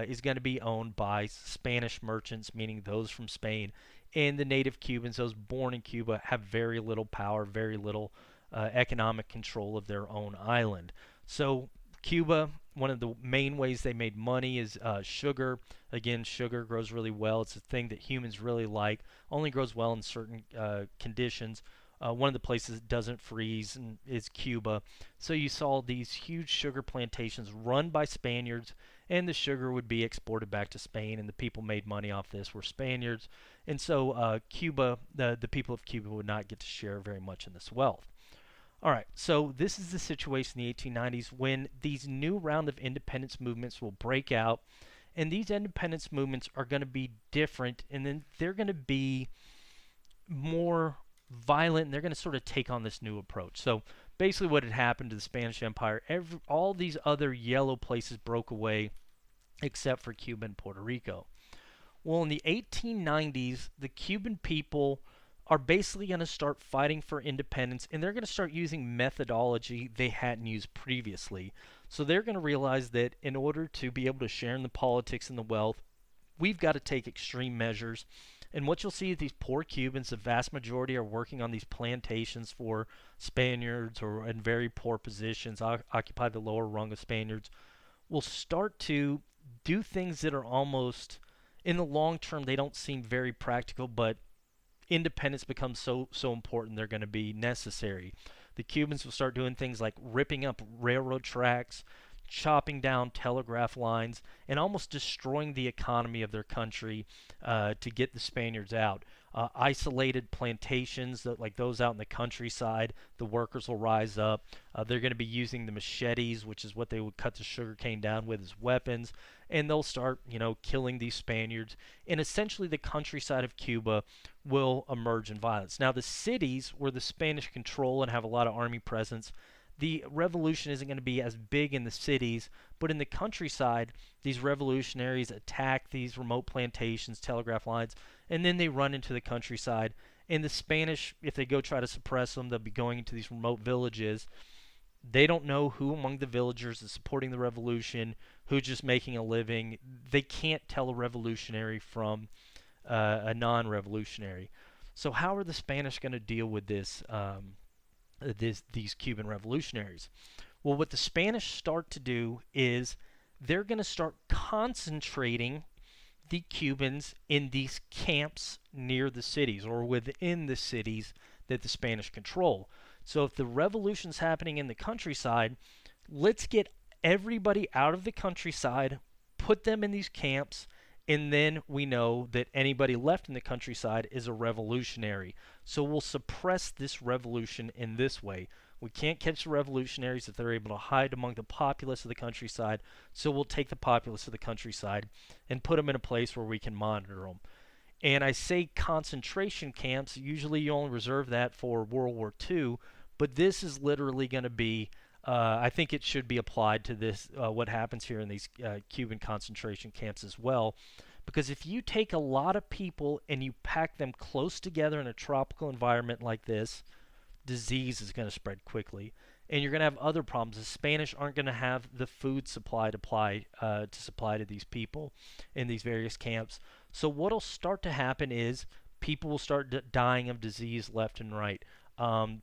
is going to be owned by Spanish merchants, meaning those from Spain. And the native Cubans, those born in Cuba, have very little power, very little economic control of their own island. So Cuba, one of the main ways they made money is sugar. Again, sugar grows really well. It's a thing that humans really like. Only grows well in certain conditions. One of the places that doesn't freeze is Cuba. So you saw these huge sugar plantations run by Spaniards, and the sugar would be exported back to Spain, and the people made money off this were Spaniards. And so Cuba, the people of Cuba would not get to share very much in this wealth. All right, so this is the situation in the 1890s when these new round of independence movements will break out, and these independence movements are going to be different, and then they're going to be more violent, and they're going to sort of take on this new approach. So basically what had happened to the Spanish Empire, all these other yellow places broke away except for Cuba and Puerto Rico. Well, in the 1890s, the Cuban people are basically going to start fighting for independence, and they're going to start using methodology they hadn't used previously. So they're going to realize that in order to be able to share in the politics and the wealth, we've got to take extreme measures. And what you'll see is these poor Cubans, the vast majority are working on these plantations for Spaniards or in very poor positions, occupy the lower rung of Spaniards, will start to do things that are almost, in the long term, they don't seem very practical, but independence becomes so important, they're going to be necessary. The Cubans will start doing things like ripping up railroad tracks, chopping down telegraph lines, and almost destroying the economy of their country to get the Spaniards out. isolated plantations, like those out in the countryside. The workers will rise up. They're going to be using the machetes, which is what they would cut the sugarcane down with, as weapons, and they'll start, killing these Spaniards. And essentially, the countryside of Cuba will emerge in violence. Now, the cities where the Spanish control and have a lot of army presence, the revolution isn't going to be as big in the cities, but in the countryside, these revolutionaries attack these remote plantations, telegraph lines, and then they run into the countryside. And the Spanish, if they go try to suppress them, they'll be going into these remote villages. They don't know who among the villagers is supporting the revolution, who's just making a living. They can't tell a revolutionary from a non-revolutionary. So how are the Spanish going to deal with this? These Cuban revolutionaries? Well, what the Spanish start to do is they're going to start concentrating the Cubans in these camps near the cities or within the cities that the Spanish control. So if the revolution's happening in the countryside, let's get everybody out of the countryside, put them in these camps, and then we know that anybody left in the countryside is a revolutionary. So we'll suppress this revolution in this way. We can't catch the revolutionaries if they're able to hide among the populace of the countryside, so we'll take the populace of the countryside and put them in a place where we can monitor them. And I say concentration camps, usually you only reserve that for World War II, but this is literally going to be, I think it should be applied to this, what happens here in these Cuban concentration camps as well. Because if you take a lot of people and you pack them close together in a tropical environment like this, disease is going to spread quickly. And you're going to have other problems. The Spanish aren't going to have the food supply to supply to these people in these various camps. So what will start to happen is people will start dying of disease left and right.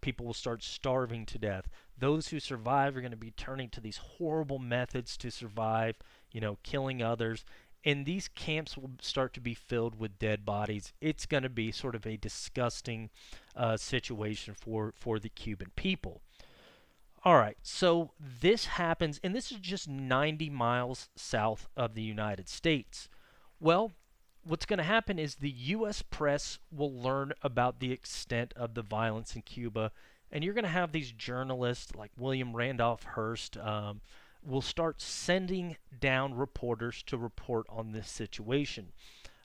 People will start starving to death. Those who survive are going to be turning to these horrible methods to survive, killing others. And these camps will start to be filled with dead bodies. It's going to be sort of a disgusting situation for the Cuban people. All right, so this happens, and this is just 90 miles south of the United States. Well, what's going to happen is the U.S. press will learn about the extent of the violence in Cuba, and you're going to have these journalists like William Randolph Hearst will start sending down reporters to report on this situation.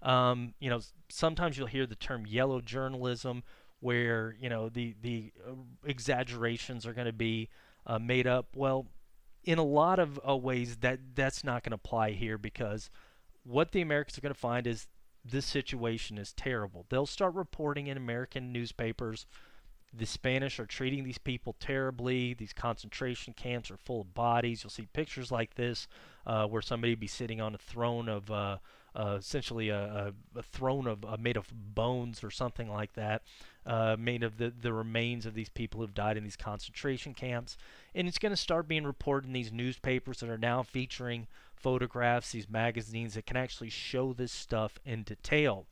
Sometimes you'll hear the term yellow journalism, where the exaggerations are going to be made up. Well, in a lot of ways that's not going to apply here, because what the Americans are going to find is this situation is terrible. They'll start reporting in American newspapers, the Spanish are treating these people terribly. These concentration camps are full of bodies. You'll see pictures like this where somebody would be sitting on a throne of essentially a throne of made of bones or something like that, made of the remains of these people who've died in these concentration camps. And it's going to start being reported in these newspapers that are now featuring photographs, these magazines that can actually show this stuff in detail.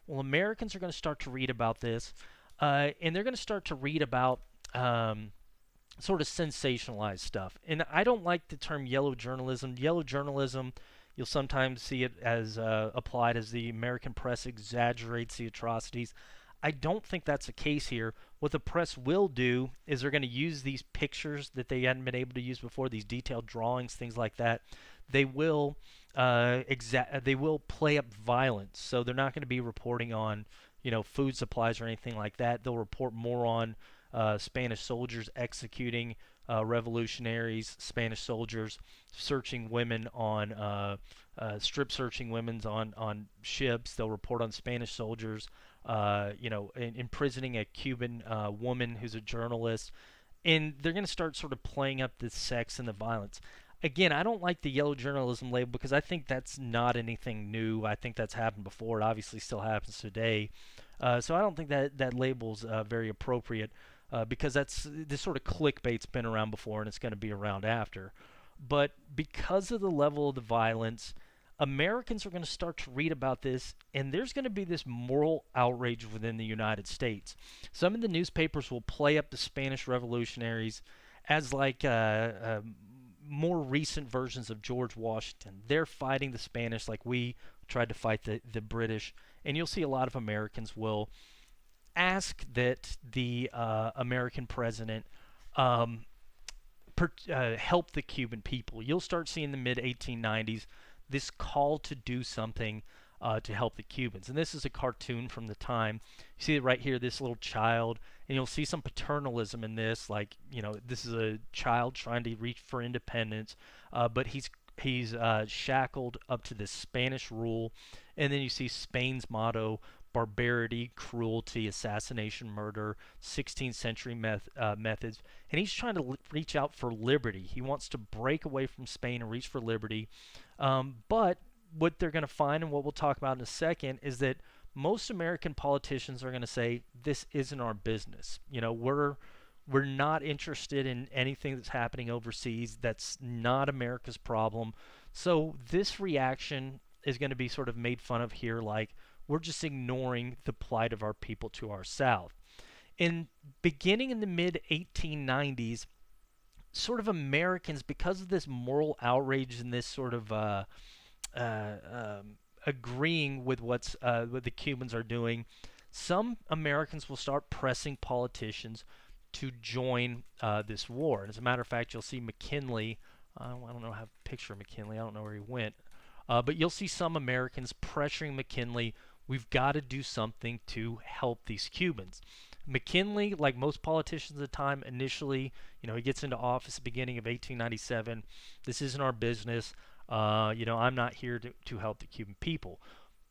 Well, Americans are going to start to read about this. And they're going to start to read about sort of sensationalized stuff. And I don't like the term yellow journalism. Yellow journalism, you'll sometimes see it as applied as the American press exaggerates the atrocities. I don't think that's the case here. What the press will do is they're going to use these pictures that they hadn't been able to use before, these detailed drawings, things like that. They will play up violence. So they're not going to be reporting on food supplies or anything like that. They'll report more on Spanish soldiers executing revolutionaries, Spanish soldiers searching women on strip searching women on ships. They'll report on Spanish soldiers, imprisoning a Cuban woman who's a journalist, and they're going to start sort of playing up the sex and the violence. Again, I don't like the yellow journalism label because I think that's not anything new. I think that's happened before. It obviously still happens today. So I don't think that label's very appropriate because this sort of clickbait's been around before and it's going to be around after. But because of the level of the violence, Americans are going to start to read about this, and there's going to be this moral outrage within the United States. Some of the newspapers will play up the Spanish revolutionaries as like more recent versions of George Washington. They're fighting the Spanish like we tried to fight the British. And you'll see a lot of Americans will ask that the American president help the Cuban people. You'll start seeing in the mid-1890s this call to do something to help the Cubans. And this is a cartoon from the time. You see it right here, this little child, and you'll see some paternalism in this. Like, you know, this is a child trying to reach for independence, but he's shackled up to this Spanish rule. And then you see Spain's motto: barbarity, cruelty, assassination, murder, 16th century methods. And he's trying to reach out for liberty. He wants to break away from Spain and reach for liberty. But what they're going to find, and what we'll talk about in a second, is that most American politicians are going to say, this isn't our business. You know, we're not interested in anything that's happening overseas. That's not America's problem. So this reaction is going to be sort of made fun of here, like we're just ignoring the plight of our people to our south. Beginning in the mid-1890s, sort of Americans, because of this moral outrage and this sort of agreeing with what the Cubans are doing, some Americans will start pressing politicians to join this war. And as a matter of fact, you'll see McKinley. I don't know, I have a picture of McKinley. I don't know where he went. But you'll see some Americans pressuring McKinley, we've got to do something to help these Cubans. McKinley, like most politicians at the time, initially, you know, he gets into office at the beginning of 1897. This isn't our business. You know, I'm not here to help the Cuban people.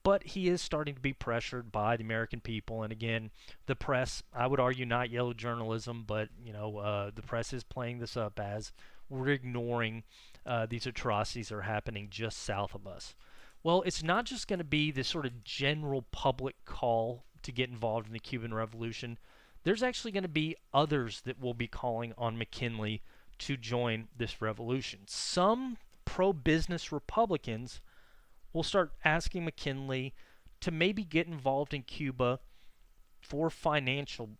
But he is starting to be pressured by the American people. And again, the press, I would argue not yellow journalism, but, you know, the press is playing this up as we're ignoring these atrocities that are happening just south of us. Well, it's not just going to be this sort of general public call to get involved in the Cuban Revolution. There's actually going to be others that will be calling on McKinley to join this revolution. Some pro-business Republicans will start asking McKinley to maybe get involved in Cuba for financial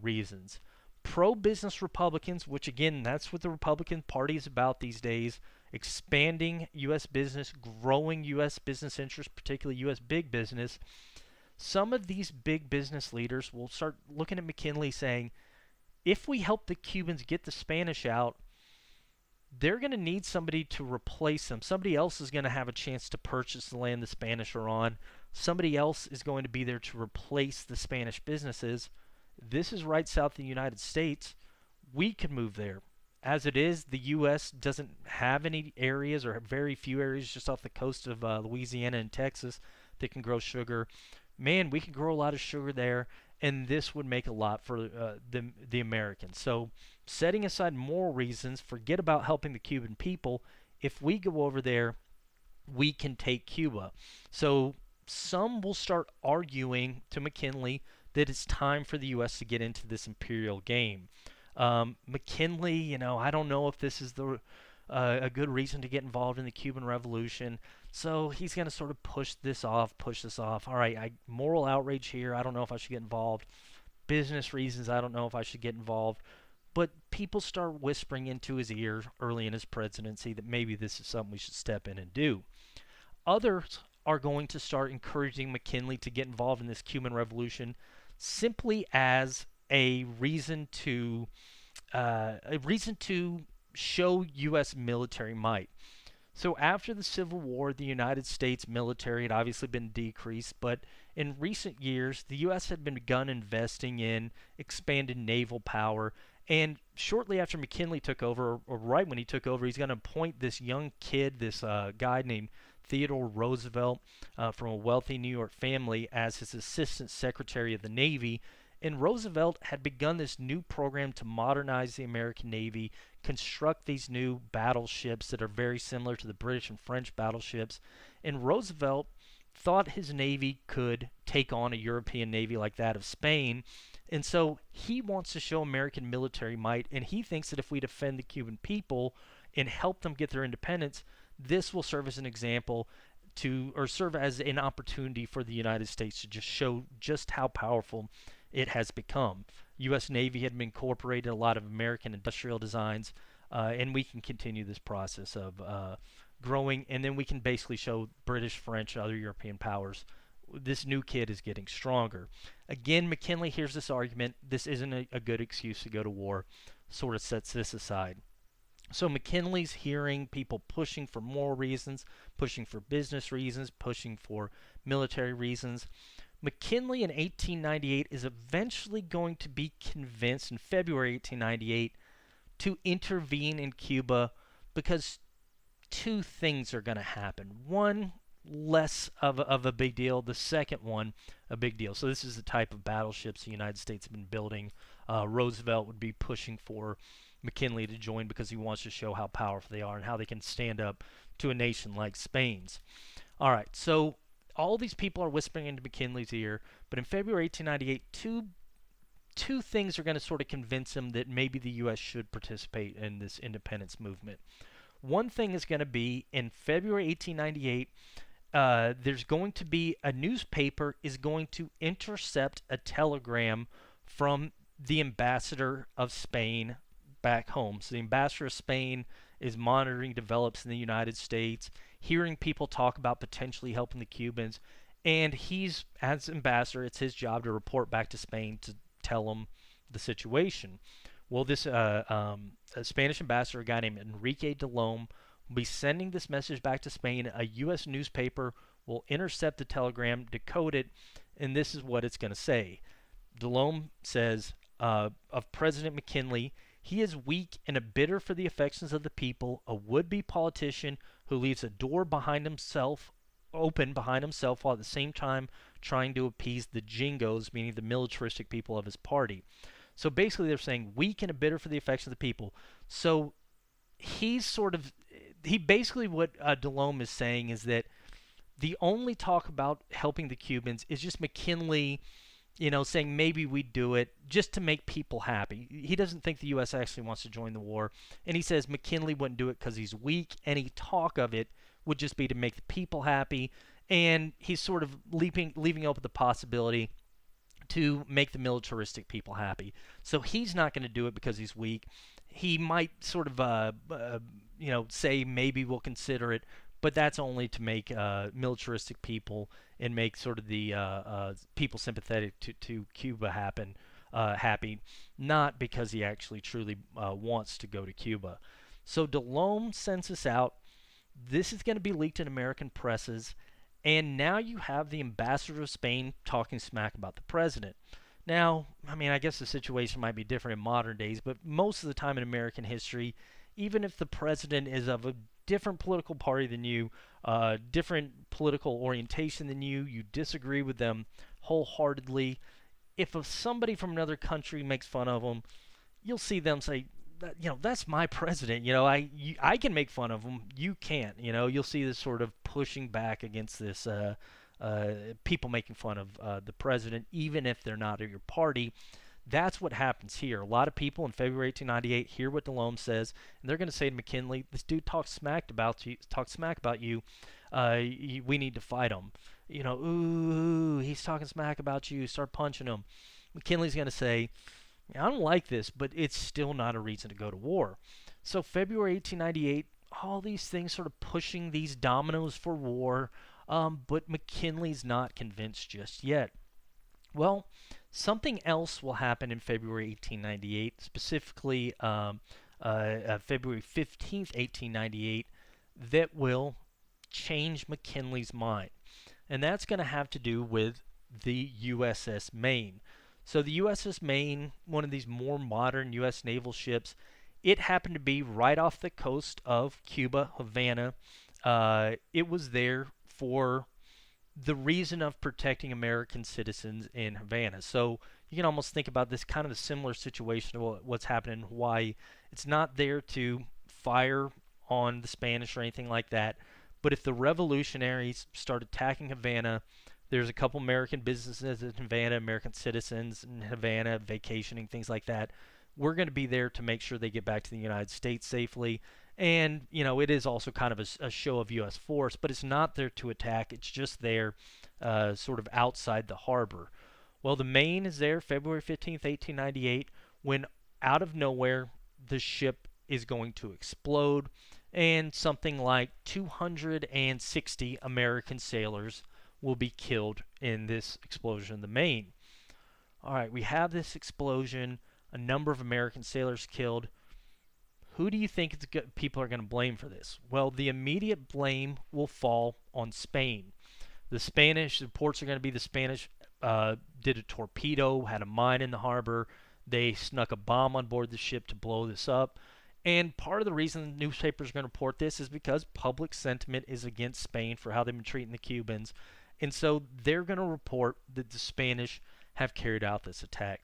reasons. Pro-business Republicans, which again, that's what the Republican Party is about these days, expanding U.S. business, growing U.S. business interests, particularly U.S. big business. Some of these big business leaders will start looking at McKinley saying, if we help the Cubans get the Spanish out, they're going to need somebody to replace them. Somebody else is going to have a chance to purchase the land the Spanish are on. Somebody else is going to be there to replace the Spanish businesses. This is right south of the United States. We could move there. As it is, the U.S. doesn't have any areas, or very few areas just off the coast of Louisiana and Texas that can grow sugar. Man, we can grow a lot of sugar there, and this would make a lot for the Americans. So setting aside moral reasons, forget about helping the Cuban people. If we go over there, we can take Cuba. So some will start arguing to McKinley that it's time for the U.S. to get into this imperial game. McKinley, you know, I don't know if this is a good reason to get involved in the Cuban Revolution. So he's going to sort of push this off. All right, moral outrage here. I don't know if I should get involved. Business reasons, I don't know if I should get involved. But people start whispering into his ear early in his presidency that maybe this is something we should step in and do. Others are going to start encouraging McKinley to get involved in this Cuban Revolution simply as a reason to show U.S. military might. So after the Civil War, the United States military had obviously been decreased, but in recent years, the U.S. had begun investing in expanded naval power. And shortly after McKinley took over, or right when he took over, he's going to appoint this young kid, this guy named Theodore Roosevelt from a wealthy New York family as his assistant secretary of the Navy. And Roosevelt had begun this new program to modernize the American Navy, construct these new battleships that are very similar to the British and French battleships. And Roosevelt thought his Navy could take on a European Navy like that of Spain. And so he wants to show American military might, and he thinks that if we defend the Cuban people and help them get their independence, this will serve as an example or serve as an opportunity for the United States to just show just how powerful it has become. U.S. Navy had incorporated a lot of American industrial designs. and we can continue this process of growing, and then we can basically show British, French, and other European powers this new kid is getting stronger. Again, McKinley hears this argument. This isn't a good excuse to go to war, sort of sets this aside. So McKinley's hearing people pushing for moral reasons, pushing for business reasons, pushing for military reasons. McKinley in 1898 is eventually going to be convinced in February 1898 to intervene in Cuba because two things are going to happen. One, less of a big deal. The second one, a big deal. So this is the type of battleships the United States have been building. Roosevelt would be pushing for McKinley to join because he wants to show how powerful they are and how they can stand up to a nation like Spain's. All right, so all these people are whispering into McKinley's ear, but in February 1898, two things are going to sort of convince him that maybe the U.S. should participate in this independence movement. One thing is going to be in February 1898, there's going to be a newspaper is going to intercept a telegram from the ambassador of Spain back home. So the ambassador of Spain is monitoring develops in the United States, hearing people talk about potentially helping the Cubans, and he's, as ambassador, it's his job to report back to Spain to tell them the situation. Well, this a Spanish ambassador, a guy named Enrique de Lome, will be sending this message back to Spain. A U.S. newspaper will intercept the telegram, decode it, and this is what it's going to say. De Lome says of President McKinley, he is weak and a bitter for the affections of the people, a would-be politician who leaves a door behind himself open behind himself while at the same time trying to appease the jingos, meaning the militaristic people of his party. So basically they're saying weak and a bitter for the affections of the people. So he basically what de Lome is saying is that the only talk about helping the Cubans is just McKinley, saying maybe we'd do it just to make people happy. He doesn't think the U.S. actually wants to join the war. And he says McKinley wouldn't do it because he's weak. Any talk of it would just be to make the people happy. And he's sort of leaving open the possibility to make the militaristic people happy. So he's not going to do it because he's weak. He might sort of, say maybe we'll consider it, but that's only to make militaristic people and make sort of the people sympathetic to Cuba happy, not because he actually truly wants to go to Cuba. So de Lome sends this out. This is going to be leaked in American presses, and now you have the ambassador of Spain talking smack about the president. Now, I mean, I guess the situation might be different in modern days, but most of the time in American history, even if the president is of a different political party than you, different political orientation than you disagree with them wholeheartedly, if somebody from another country makes fun of them, you'll see them say, that's my president. I can make fun of him. You can't. You'll see this sort of pushing back against this people making fun of the president, even if they're not of your party. That's what happens here. A lot of people in February 1898 hear what de Lome says, and they're going to say to McKinley, "This dude talks smack about you. We need to fight him. Ooh, he's talking smack about you. Start punching him." McKinley's going to say, "I don't like this, but it's still not a reason to go to war." So February 1898, all these things sort of pushing these dominoes for war, but McKinley's not convinced just yet. Well, something else will happen in February 1898, specifically February 15th, 1898, that will change McKinley's mind. And that's going to have to do with the USS Maine. So the USS Maine, one of these more modern U.S. naval ships, it happened to be right off the coast of Cuba, Havana. It was there for the reason of protecting American citizens in Havana. So you can almost think about this kind of a similar situation to what's happening in Hawaii. It's not there to fire on the Spanish or anything like that, but if the revolutionaries start attacking Havana, there's a couple American businesses in Havana, American citizens in Havana, vacationing, things like that. We're going to be there to make sure they get back to the United States safely. And, it is also kind of a show of U.S. force, but it's not there to attack. It's just there sort of outside the harbor. Well, the Maine is there February 15th, 1898, when out of nowhere the ship is going to explode, and something like 260 American sailors will be killed in this explosion in the Maine. All right, we have this explosion, a number of American sailors killed. Who do you think people are going to blame for this? Well, the immediate blame will fall on Spain. The reports are going to be the Spanish did a torpedo, had a mine in the harbor. They snuck a bomb on board the ship to blow this up. And part of the reason the newspapers are going to report this is because public sentiment is against Spain for how they've been treating the Cubans. And so they're going to report that the Spanish have carried out this attack.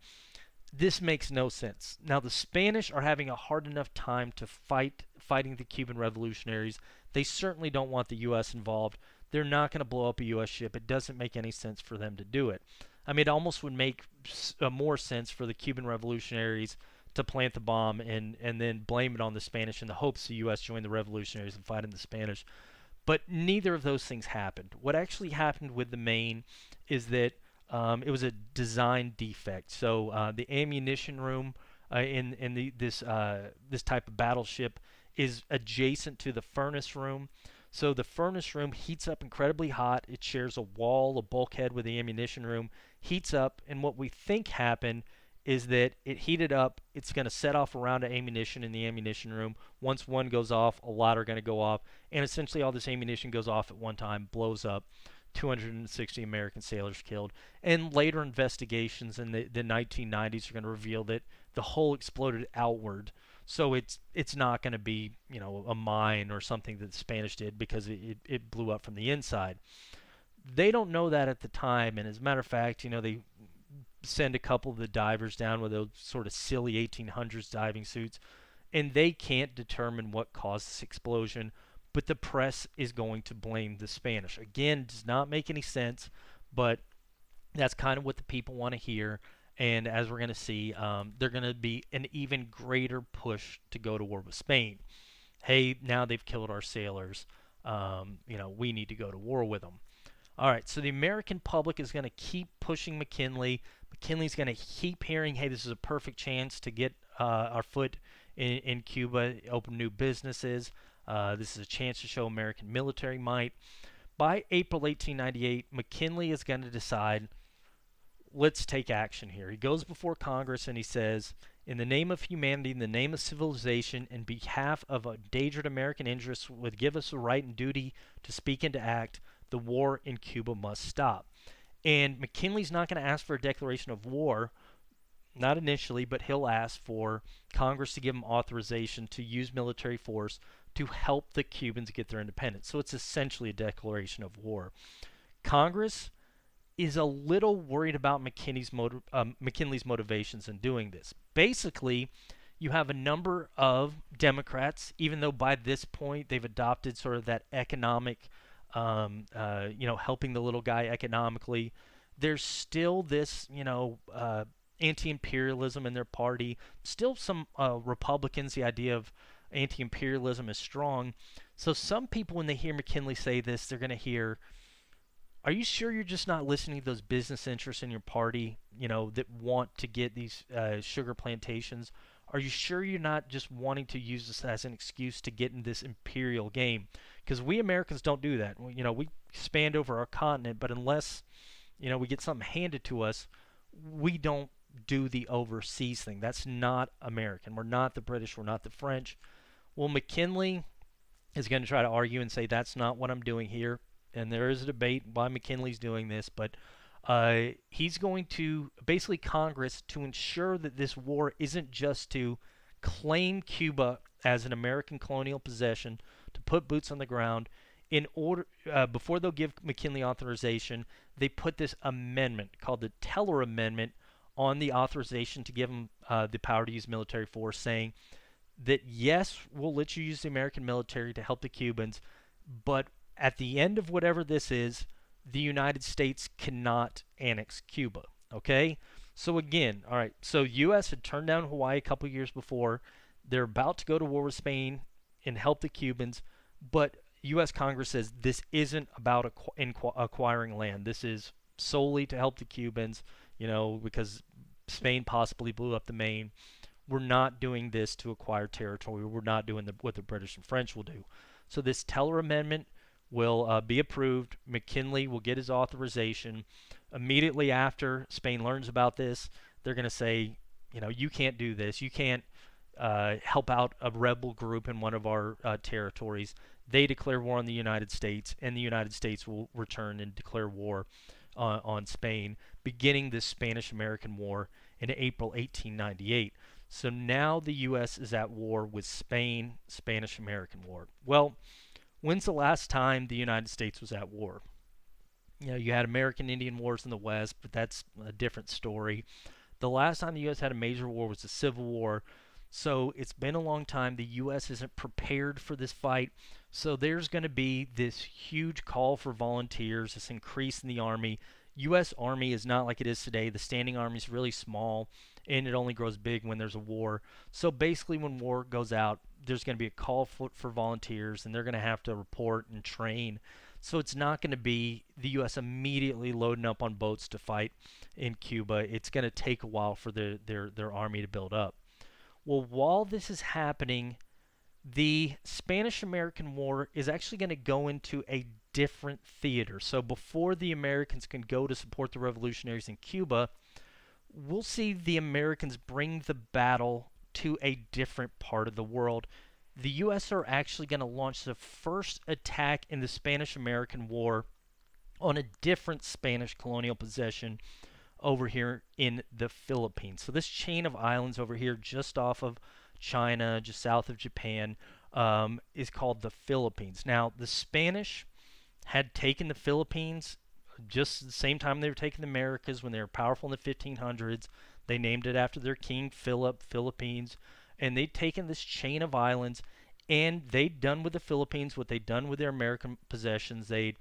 This makes no sense. Now, the Spanish are having a hard enough time to fighting the Cuban Revolutionaries. They certainly don't want the U.S. involved. They're not going to blow up a U.S. ship. It doesn't make any sense for them to do it. I mean, it almost would make more sense for the Cuban Revolutionaries to plant the bomb and then blame it on the Spanish in the hopes the U.S. joined the revolutionaries and fighting the Spanish. But neither of those things happened. What actually happened with the Maine is that it was a design defect. So the ammunition room in this type of battleship is adjacent to the furnace room. So the furnace room heats up incredibly hot. It shares a wall, a bulkhead with the ammunition room, heats up, and what we think happened is that it heated up. It's going to set off a round of ammunition in the ammunition room. Once one goes off, a lot are going to go off, and essentially all this ammunition goes off at one time, blows up. 260 American sailors killed. And later investigations in the 1990s are going to reveal that the hole exploded outward. So it's not going to be, you know, a mine or something that the Spanish did because it blew up from the inside. They don't know that at the time, and as a matter of fact, you know, they send a couple of the divers down with those sort of silly 1800s diving suits, and they can't determine what caused this explosion, but the press is going to blame the Spanish. Again, it does not make any sense, but that's kind of what the people want to hear. And as we're going to see, they're going to be an even greater push to go to war with Spain. Hey, now they've killed our sailors. You know, we need to go to war with them. All right, so the American public is going to keep pushing McKinley. McKinley's going to keep hearing, hey, this is a perfect chance to get our foot in Cuba, open new businesses. This is a chance to show American military might. By April 1898, McKinley is going to decide, let's take action here. He goes before Congress and he says, in the name of humanity, in the name of civilization, in behalf of endangered American interests, would give us the right and duty to speak and to act, the war in Cuba must stop. And McKinley's not going to ask for a declaration of war, not initially, but he'll ask for Congress to give him authorization to use military force to help the Cubans get their independence. So it's essentially a declaration of war. Congress is a little worried about McKinley's motivations in doing this. Basically, you have a number of Democrats, even though by this point they've adopted sort of that economic, you know, helping the little guy economically. There's still this, you know, anti-imperialism in their party. Still some Republicans, the idea of anti-imperialism is strong. So some people, when they hear McKinley say this, they're going to hear, are you sure you're just not listening to those business interests in your party, you know, that want to get these sugar plantations? Are you sure you're not just wanting to use this as an excuse to get in this imperial game? Because we Americans don't do that. You know, we expand over our continent, but unless, you know, we get something handed to us, we don't do the overseas thing. That's not American. We're not the British. We're not the French. Well, McKinley is going to try to argue and say that's not what I'm doing here. And there is a debate why McKinley's doing this, but he's going to basically Congress to ensure that this war isn't just to claim Cuba as an American colonial possession, to put boots on the ground. In order, before they'll give McKinley authorization, they put this amendment called the Teller Amendment on the authorization to give them the power to use military force, saying that yes, we'll let you use the American military to help the Cubans, but at the end of whatever this is, the United States cannot annex Cuba. Okay? So again, all right, so U.S. had turned down Hawaii a couple years before. They're about to go to war with Spain and help the Cubans, but U.S. Congress says this isn't about acquiring land. This is solely to help the Cubans, you know, because Spain possibly blew up the Maine. we're not doing this to acquire territory. We're not doing what the British and French will do. So this Teller Amendment will be approved. McKinley will get his authorization. Immediately after Spain learns about this, they're going to say, you can't do this. You can't help out a rebel group in one of our territories. They declare war on the United States, and the United States will return and declare war on Spain, beginning this Spanish-American War in April 1898. So now the U.S. is at war with Spain, Spanish-American War. Well, when's the last time the United States was at war? You had American Indian Wars in the West, but that's a different story. The last time the U.S. had a major war was the Civil War. So it's been a long time. The U.S. isn't prepared for this fight. So there's going to be this huge call for volunteers, this increase in the Army. U.S. Army is not like it is today. The standing Army is really small, and it only grows big when there's a war. So basically when war goes out, there's going to be a call for volunteers, and they're going to have to report and train. So it's not going to be the U.S. immediately loading up on boats to fight in Cuba. It's going to take a while for their army to build up. Well, while this is happening, the Spanish-American War is actually going to go into a different theater. So before the Americans can go to support the revolutionaries in Cuba, we'll see the Americans bring the battle to a different part of the world. The U.S. are actually going to launch the first attack in the Spanish-American War on a different Spanish colonial possession over here in the Philippines. So this chain of islands over here just off of China, just south of Japan, is called the Philippines. Now, the Spanish had taken the Philippines just the same time they were taking the Americas when they were powerful in the 1500s. They named it after their king, Philip, Philippines. And they'd taken this chain of islands, and they'd done with the Philippines what they'd done with their American possessions. They'd,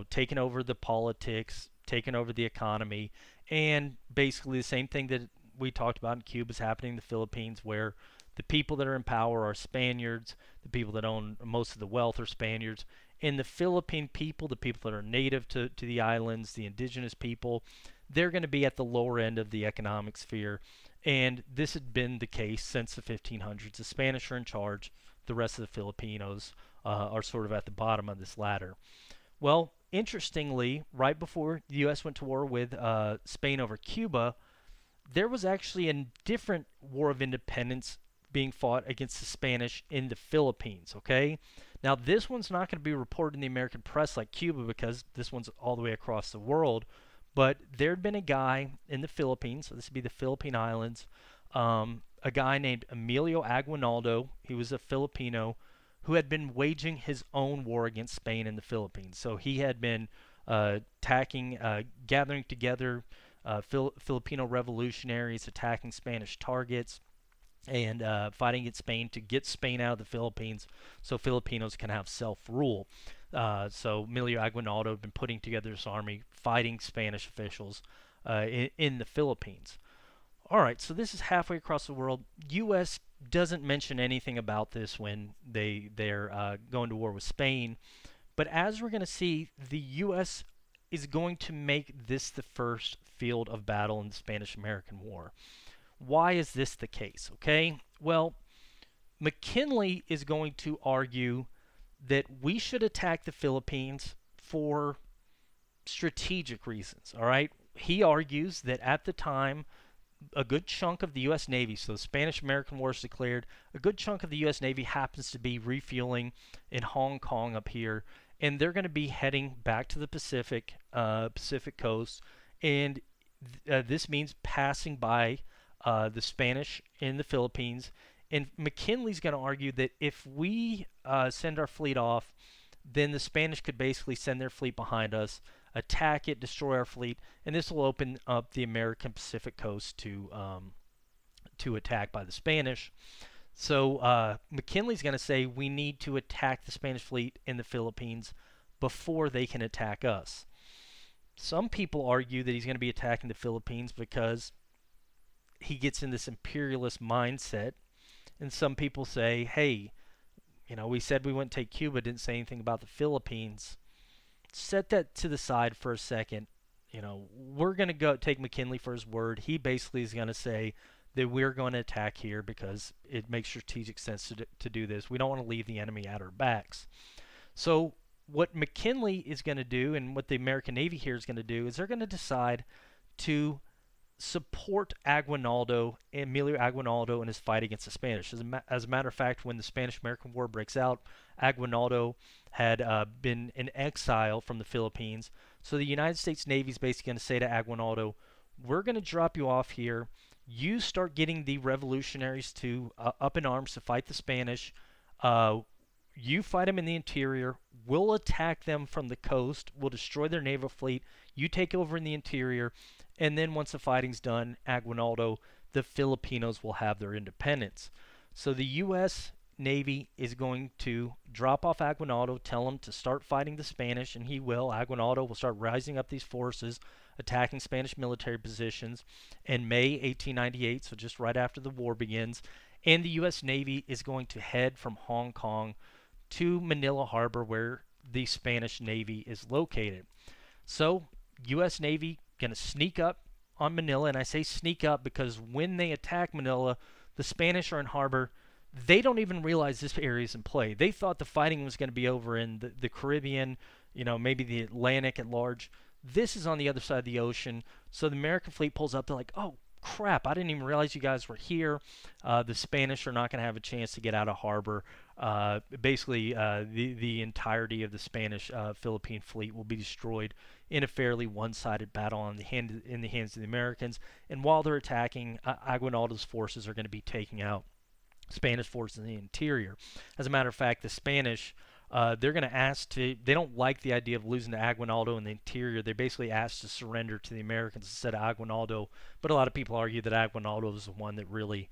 taken over the politics, taken over the economy, and basically the same thing that we talked about in Cuba is happening in the Philippines, where the people that are in power are Spaniards, the people that own most of the wealth are Spaniards, and the Philippine people, the people that are native to the islands, the indigenous people, they're going to be at the lower end of the economic sphere. And this had been the case since the 1500s. The Spanish are in charge. The rest of the Filipinos are sort of at the bottom of this ladder. Well, interestingly, right before the U.S. went to war with Spain over Cuba, there was actually a different war of independence being fought against the Spanish in the Philippines, okay? Now, this one's not going to be reported in the American press like Cuba because this one's all the way across the world. But there had been a guy in the Philippines, so this would be the Philippine Islands, a guy named Emilio Aguinaldo. He was a Filipino who had been waging his own war against Spain in the Philippines. So he had been gathering together Filipino revolutionaries, attacking Spanish targets, and fighting against Spain to get Spain out of the Philippines so Filipinos can have self-rule. So Emilio Aguinaldo had been putting together this army, fighting Spanish officials in the Philippines. All right, so this is halfway across the world. U.S. doesn't mention anything about this when they're going to war with Spain. But as we're going to see, the U.S. is going to make this the first field of battle in the Spanish-American War. Why is this the case? Okay, well, McKinley is going to argue that we should attack the Philippines for strategic reasons, all right? He argues that at the time, a good chunk of the U.S. Navy, so the Spanish-American War is declared, a good chunk of the U.S. Navy happens to be refueling in Hong Kong up here, and they're going to be heading back to the Pacific coast, and this means passing by the Spanish in the Philippines. And McKinley's going to argue that if we send our fleet off, then the Spanish could basically send their fleet behind us, attack it, destroy our fleet, and this will open up the American Pacific coast to attack by the Spanish. So McKinley's going to say we need to attack the Spanish fleet in the Philippines before they can attack us. Some people argue that he's going to be attacking the Philippines because he gets in this imperialist mindset. And some people say, hey, we said we wouldn't take Cuba, didn't say anything about the Philippines. Set that to the side for a second. We're going to go take McKinley for his word. He basically is going to say that we're going to attack here because it makes strategic sense to do this. We don't want to leave the enemy at our backs. So what McKinley is going to do, and what the American Navy here is going to do, is they're going to decide to support Aguinaldo, Emilio Aguinaldo, in his fight against the Spanish. As a matter of fact, when the Spanish-American War breaks out, Aguinaldo had been in exile from the Philippines. So the United States Navy is basically going to say to Aguinaldo, we're going to drop you off here. You start getting the revolutionaries to up in arms to fight the Spanish. You fight them in the interior. We'll attack them from the coast. We'll destroy their naval fleet. You take over in the interior. And then once the fighting's done, Aguinaldo, the Filipinos will have their independence. So the U.S. Navy is going to drop off Aguinaldo, tell him to start fighting the Spanish, and he will. Aguinaldo will start rising up these forces, attacking Spanish military positions in May 1898, so just right after the war begins. And the U.S. Navy is going to head from Hong Kong to Manila Harbor, where the Spanish Navy is located. So U.S. Navy going to sneak up on Manila, and I say sneak up because when they attack Manila, the Spanish are in harbor. They don't even realize this area is in play. They thought the fighting was going to be over in the Caribbean, maybe the Atlantic at large. This is on the other side of the ocean. So the American fleet pulls up. They're like, oh, crap, I didn't even realize you guys were here. The Spanish are not going to have a chance to get out of harbor. Basically, the entirety of the Spanish Philippine fleet will be destroyed in a fairly one-sided battle in the hands of the Americans. And while they're attacking, Aguinaldo's forces are going to be taking out Spanish forces in the interior. As a matter of fact, the Spanish, they're going to they don't like the idea of losing to Aguinaldo in the interior. They basically asked to surrender to the Americans instead of Aguinaldo. But a lot of people argue that Aguinaldo was the one that really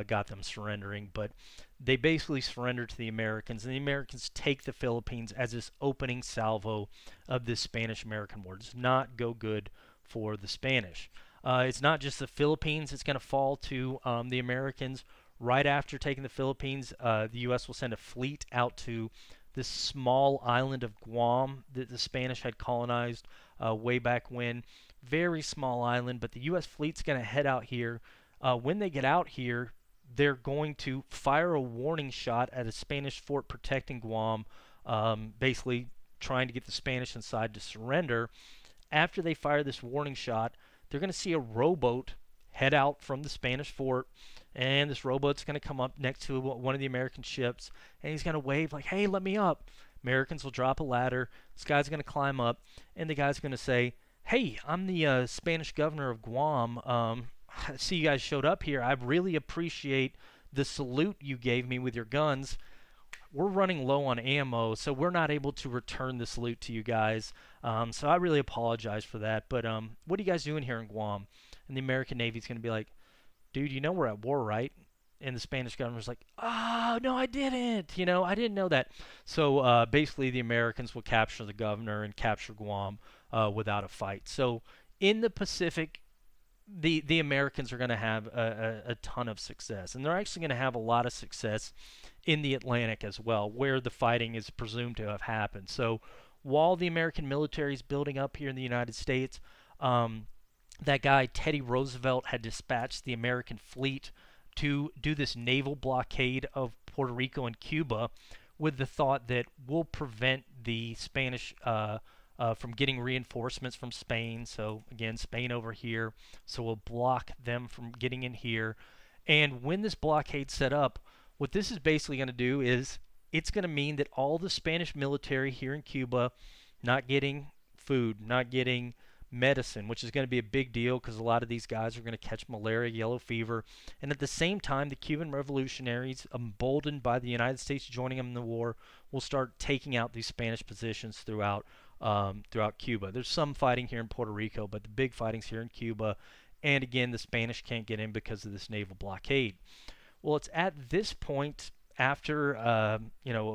got them surrendering. But they basically surrender to the Americans, and the Americans take the Philippines as this opening salvo of this Spanish-American War. It does not go good for the Spanish. It's not just the Philippines that's going to fall to the Americans. Right after taking the Philippines, the U.S. will send a fleet out to this small island of Guam that the Spanish had colonized way back when. Very small island, but the U.S. fleet's going to head out here. When they get out here, they're going to fire a warning shot at a Spanish fort protecting Guam, basically trying to get the Spanish inside to surrender. After they fire this warning shot, they're going to see a rowboat head out from the Spanish fort, and this rowboat's going to come up next to one of the American ships, and he's going to wave like, hey, let me up. Americans will drop a ladder. This guy's going to climb up, and the guy's going to say, hey, I'm the Spanish governor of Guam. I see you guys showed up here. I really appreciate the salute you gave me with your guns. We're running low on ammo, so we're not able to return the salute to you guys. So I really apologize for that. But what are you guys doing here in Guam? And the American Navy's going to be like, dude, you know we're at war, right? And the Spanish governor's like, oh, no, I didn't. I didn't know that. So basically the Americans will capture the governor and capture Guam without a fight. So in the Pacific, the Americans are going to have a ton of success. And they're actually going to have a lot of success in the Atlantic as well, where the fighting is presumed to have happened. So while the American military is building up here in the United States, that guy, Teddy Roosevelt, had dispatched the American fleet to do this naval blockade of Puerto Rico and Cuba with the thought that we'll prevent the Spanish from getting reinforcements from Spain. So again, Spain over here. So we'll block them from getting in here. And when this blockade's set up, what this is basically going to do is it's going to mean that all the Spanish military here in Cuba not getting food, not getting medicine, which is going to be a big deal because a lot of these guys are going to catch malaria, yellow fever. And at the same time, the Cuban Revolutionaries, emboldened by the United States joining them in the war, will start taking out these Spanish positions throughout Cuba. There's some fighting here in Puerto Rico, but the big fighting's here in Cuba. And again, the Spanish can't get in because of this naval blockade. Well, it's at this point, after a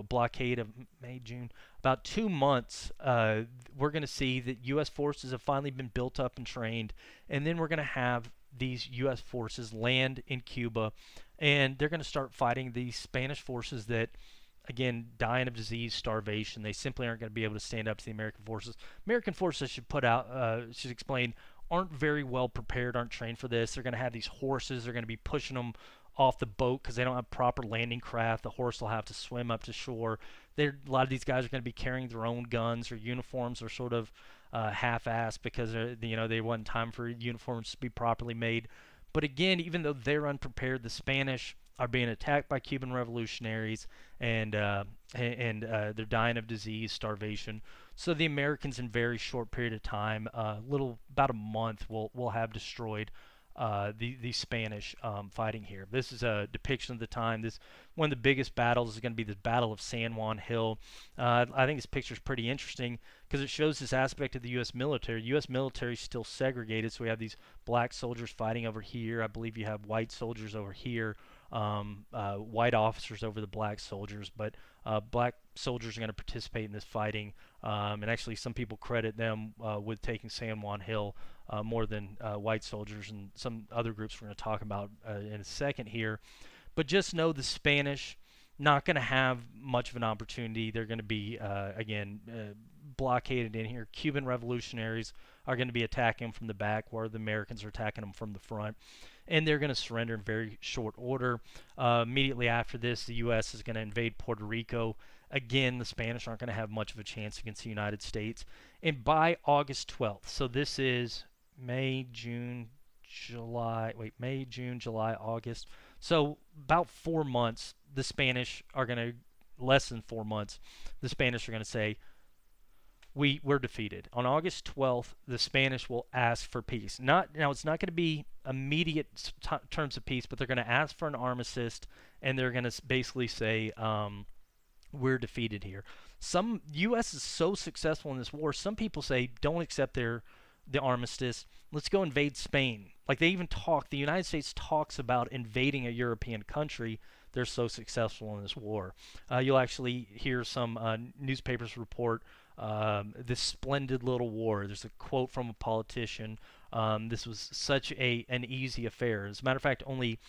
blockade of May, June, about 2 months, we're going to see that U.S. forces have finally been built up and trained, and then we're going to have these U.S. forces land in Cuba, and they're going to start fighting these Spanish forces that, again, dying of disease, starvation. They simply aren't going to be able to stand up to the American forces. American forces should explain, aren't very well prepared, aren't trained for this. They're going to have these horses. They're going to be pushing them off the boat because they don't have proper landing craft. The horse will have to swim up to shore. A lot of these guys are going to be carrying their own guns. Or uniforms are sort of half-assed because they wasn't time for uniforms to be properly made. But again, even though they're unprepared, the Spanish are being attacked by Cuban revolutionaries, and they're dying of disease, starvation. So the Americans, in a very short period of time, about a month, will have destroyed the Spanish fighting here. This is a depiction of the time. This one of the biggest battles is going to be the Battle of San Juan Hill. I think this picture is pretty interesting because it shows this aspect of the U.S. military. The U.S. military is still segregated, so we have these black soldiers fighting over here. I believe you have white soldiers over here, white officers over the black soldiers, but black soldiers are going to participate in this fighting, and actually some people credit them with taking San Juan Hill more than white soldiers, and some other groups we're going to talk about in a second here. But just know the Spanish not going to have much of an opportunity. They're going to be, again, blockaded in here. Cuban revolutionaries are going to be attacking them from the back, where the Americans are attacking them from the front. And they're going to surrender in very short order. Immediately after this, the U.S. is going to invade Puerto Rico. Again, the Spanish aren't going to have much of a chance against the United States. And by August 12th, so this is May, June, July, August. So about 4 months, the Spanish are going to, less than 4 months, the Spanish are going to say, we're defeated. On August 12th, the Spanish will ask for peace. Now, it's not going to be immediate terms of peace, but they're going to ask for an armistice, and they're going to basically say, we're defeated here. Some U.S. is so successful in this war, some people say, don't accept the armistice. Let's go invade Spain. Like, they even talk, the United States talks about invading a European country. They're so successful in this war. You'll actually hear some newspapers report this splendid little war. There's a quote from a politician. This was such an easy affair. As a matter of fact, only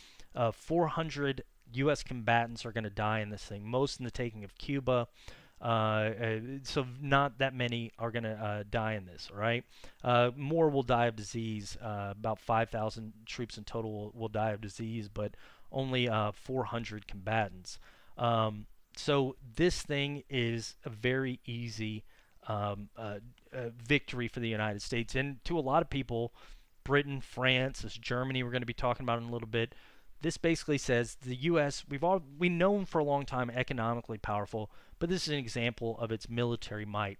400 U.S. combatants are going to die in this thing, most in the taking of Cuba. So not that many are going to die in this, all right? More will die of disease. About 5,000 troops in total will die of disease, but only 400 combatants. So this thing is a very easy victory for the United States. And to a lot of people, Britain, France, Germany, we're going to be talking about in a little bit, this basically says the U.S., we've known for a long time economically powerful, but this is an example of its military might.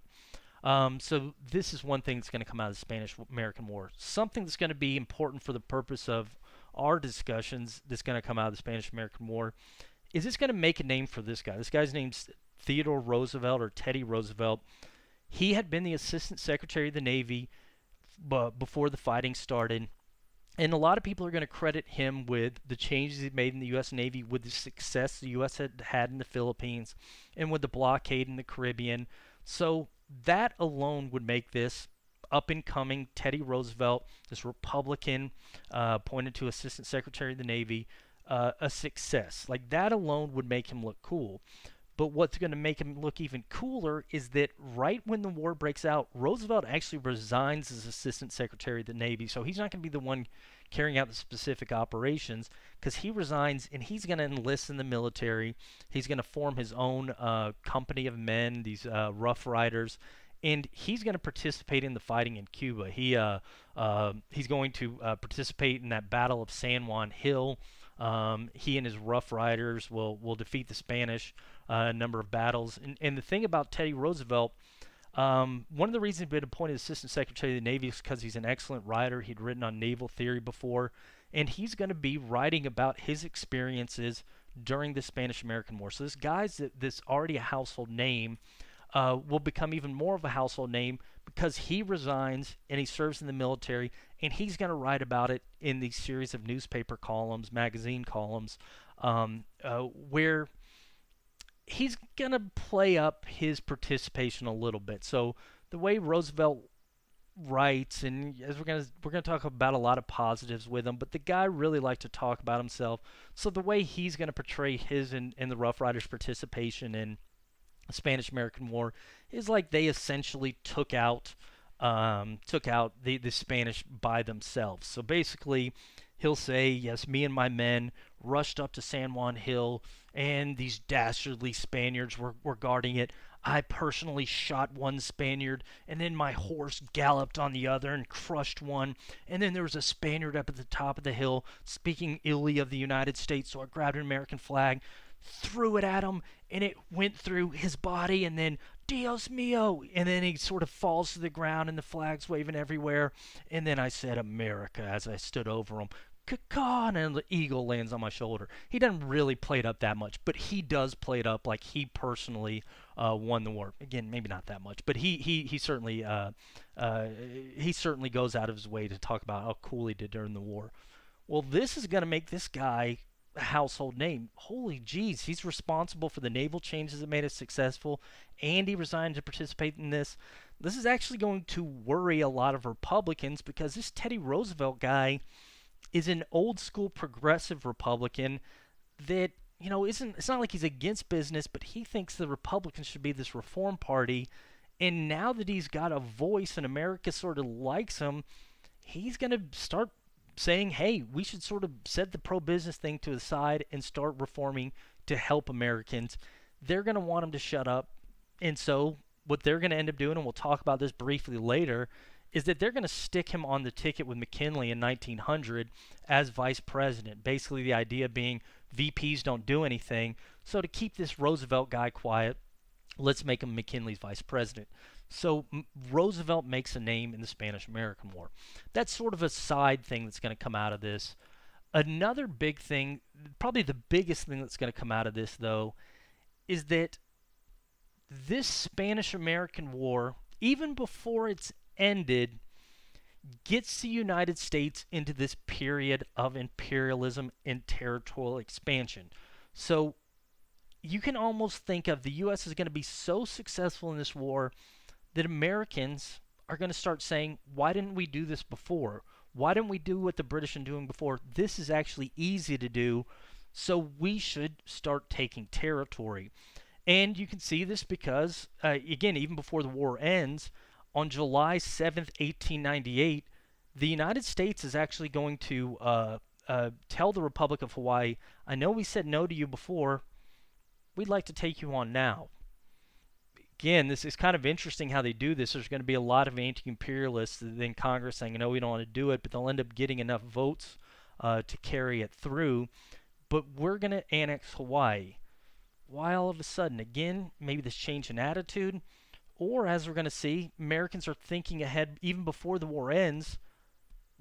So this is one thing that's going to come out of the Spanish-American War. Something that's going to be important for the purpose of our discussions that's going to come out of the Spanish-American War is this going to make a name for this guy. This guy's name's Theodore Roosevelt, or Teddy Roosevelt. He had been the Assistant Secretary of the Navy before the fighting started. And a lot of people are going to credit him with the changes he made in the U.S. Navy, with the success the U.S. had in the Philippines, and with the blockade in the Caribbean. So that alone would make this up-and-coming Teddy Roosevelt, this Republican appointed to Assistant Secretary of the Navy, a success. Like, that alone would make him look cool. But what's going to make him look even cooler is that right when the war breaks out, Roosevelt actually resigns as Assistant Secretary of the Navy. So he's not going to be the one carrying out the specific operations, because he resigns and he's going to enlist in the military. He's going to form his own company of men, these Rough Riders, and he's going to participate in the fighting in Cuba. He's going to participate in that Battle of San Juan Hill. He and his Rough Riders will defeat the Spanish a number of battles. And the thing about Teddy Roosevelt, one of the reasons he's been appointed Assistant Secretary of the Navy is because he's an excellent writer. He'd written on naval theory before, and he's going to be writing about his experiences during the Spanish-American War. So this guy's this already a household name will become even more of a household name because he resigns and he serves in the military, and he's going to write about it in these series of newspaper columns, magazine columns, where he's going to play up his participation a little bit. So the way Roosevelt writes, and as we're going to talk about a lot of positives with him, but the guy really liked to talk about himself. So the way he's going to portray his and the Rough Riders' participation in the Spanish-American War is like they essentially took out took out the Spanish by themselves. So basically, he'll say, yes, me and my men rushed up to San Juan Hill, and these dastardly Spaniards were guarding it. I personally shot one Spaniard, and then my horse galloped on the other and crushed one. And then there was a Spaniard up at the top of the hill speaking illy of the United States, so I grabbed an American flag, threw it at him, and it went through his body, and then Dios mio! And then he sort of falls to the ground, and the flag's waving everywhere. And then I said, America, as I stood over him. Caw, and the eagle lands on my shoulder. He doesn't really play it up that much, but he does play it up like he personally won the war. Again, maybe not that much, but he certainly goes out of his way to talk about how cool he did during the war. Well, this is going to make this guy a household name. Holy jeez, he's responsible for the naval changes that made us successful, and he resigned to participate in this. This is actually going to worry a lot of Republicans because this Teddy Roosevelt guy is an old school progressive Republican that, it's not like he's against business, but he thinks the Republicans should be this reform party. And now that he's got a voice and America sort of likes him, he's going to start saying, hey, we should sort of set the pro-business thing to the side and start reforming to help Americans. They're going to want him to shut up. And so what they're going to end up doing, and we'll talk about this briefly later, is that they're going to stick him on the ticket with McKinley in 1900 as vice president. Basically, the idea being VPs don't do anything. So to keep this Roosevelt guy quiet, let's make him McKinley's vice president. So Roosevelt makes a name in the Spanish-American War. That's sort of a side thing that's going to come out of this. Another big thing, probably the biggest thing that's going to come out of this, though, is that this Spanish-American War, even before it's ended, gets the United States into this period of imperialism and territorial expansion. So you can almost think of the U.S. is going to be so successful in this war that Americans are going to start saying, why didn't we do this before? Why didn't we do what the British are doing before? This is actually easy to do, so we should start taking territory. And you can see this because, again, even before the war ends, on July 7th, 1898, the United States is actually going to tell the Republic of Hawaii, I know we said no to you before, we'd like to take you on now. Again, this is kind of interesting how they do this. There's going to be a lot of anti-imperialists in Congress saying, no, we don't want to do it, but they'll end up getting enough votes to carry it through. But we're going to annex Hawaii. Why all of a sudden? Again, maybe this change in attitude, or as we're going to see, Americans are thinking ahead even before the war ends.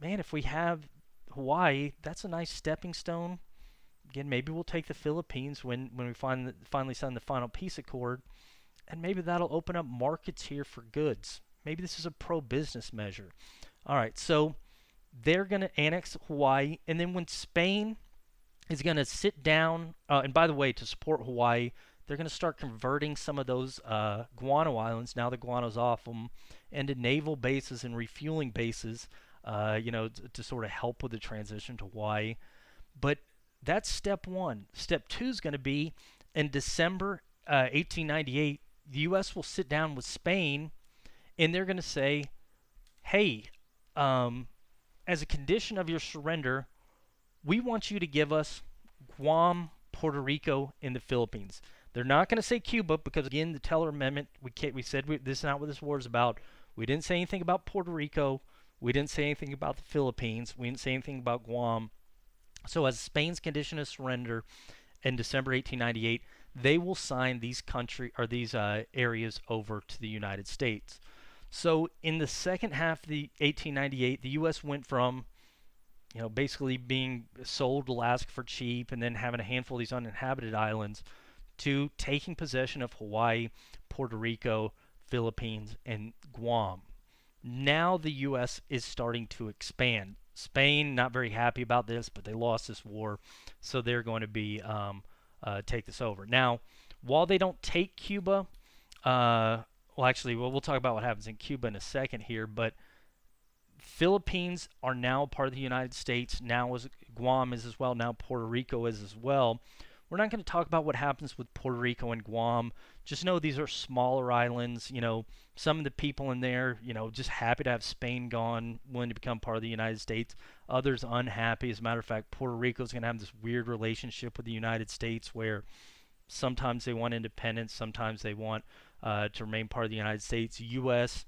Man, if we have Hawaii, that's a nice stepping stone. Again, maybe we'll take the Philippines when we finally sign the final peace accord, and maybe that'll open up markets here for goods. Maybe this is a pro-business measure. All right, so they're going to annex Hawaii, and then when Spain is going to sit down, and by the way, to support Hawaii, they're going to start converting some of those Guano Islands, now the guano's off them, into naval bases and refueling bases, to sort of help with the transition to Hawaii. But that's step one. Step two is going to be in December 1898, the U.S. will sit down with Spain, and they're going to say, hey, as a condition of your surrender, we want you to give us Guam, Puerto Rico, and the Philippines. They're not going to say Cuba because, again, the Teller Amendment, we said this is not what this war is about. We didn't say anything about Puerto Rico. We didn't say anything about the Philippines. We didn't say anything about Guam. So as Spain's condition of surrender in December 1898, they will sign these areas over to the United States. So in the second half of the 1898, the U.S. went from basically being sold Alaska for cheap and then having a handful of these uninhabited islands to taking possession of Hawaii, Puerto Rico, Philippines, and Guam. Now the U.S. is starting to expand. Spain, not very happy about this, but they lost this war, so they're going to be take this over. Now, while they don't take Cuba, we'll talk about what happens in Cuba in a second here, but Philippines are now part of the United States. Now Guam is as well. Now Puerto Rico is as well. We're not going to talk about what happens with Puerto Rico and Guam Just know these are smaller islands. Some of the people in there, just happy to have Spain gone, willing to become part of the United States. Others unhappy. As a matter of fact, Puerto Rico is going to have this weird relationship with the United States where sometimes they want independence, sometimes they want to remain part of the United States. U.S.,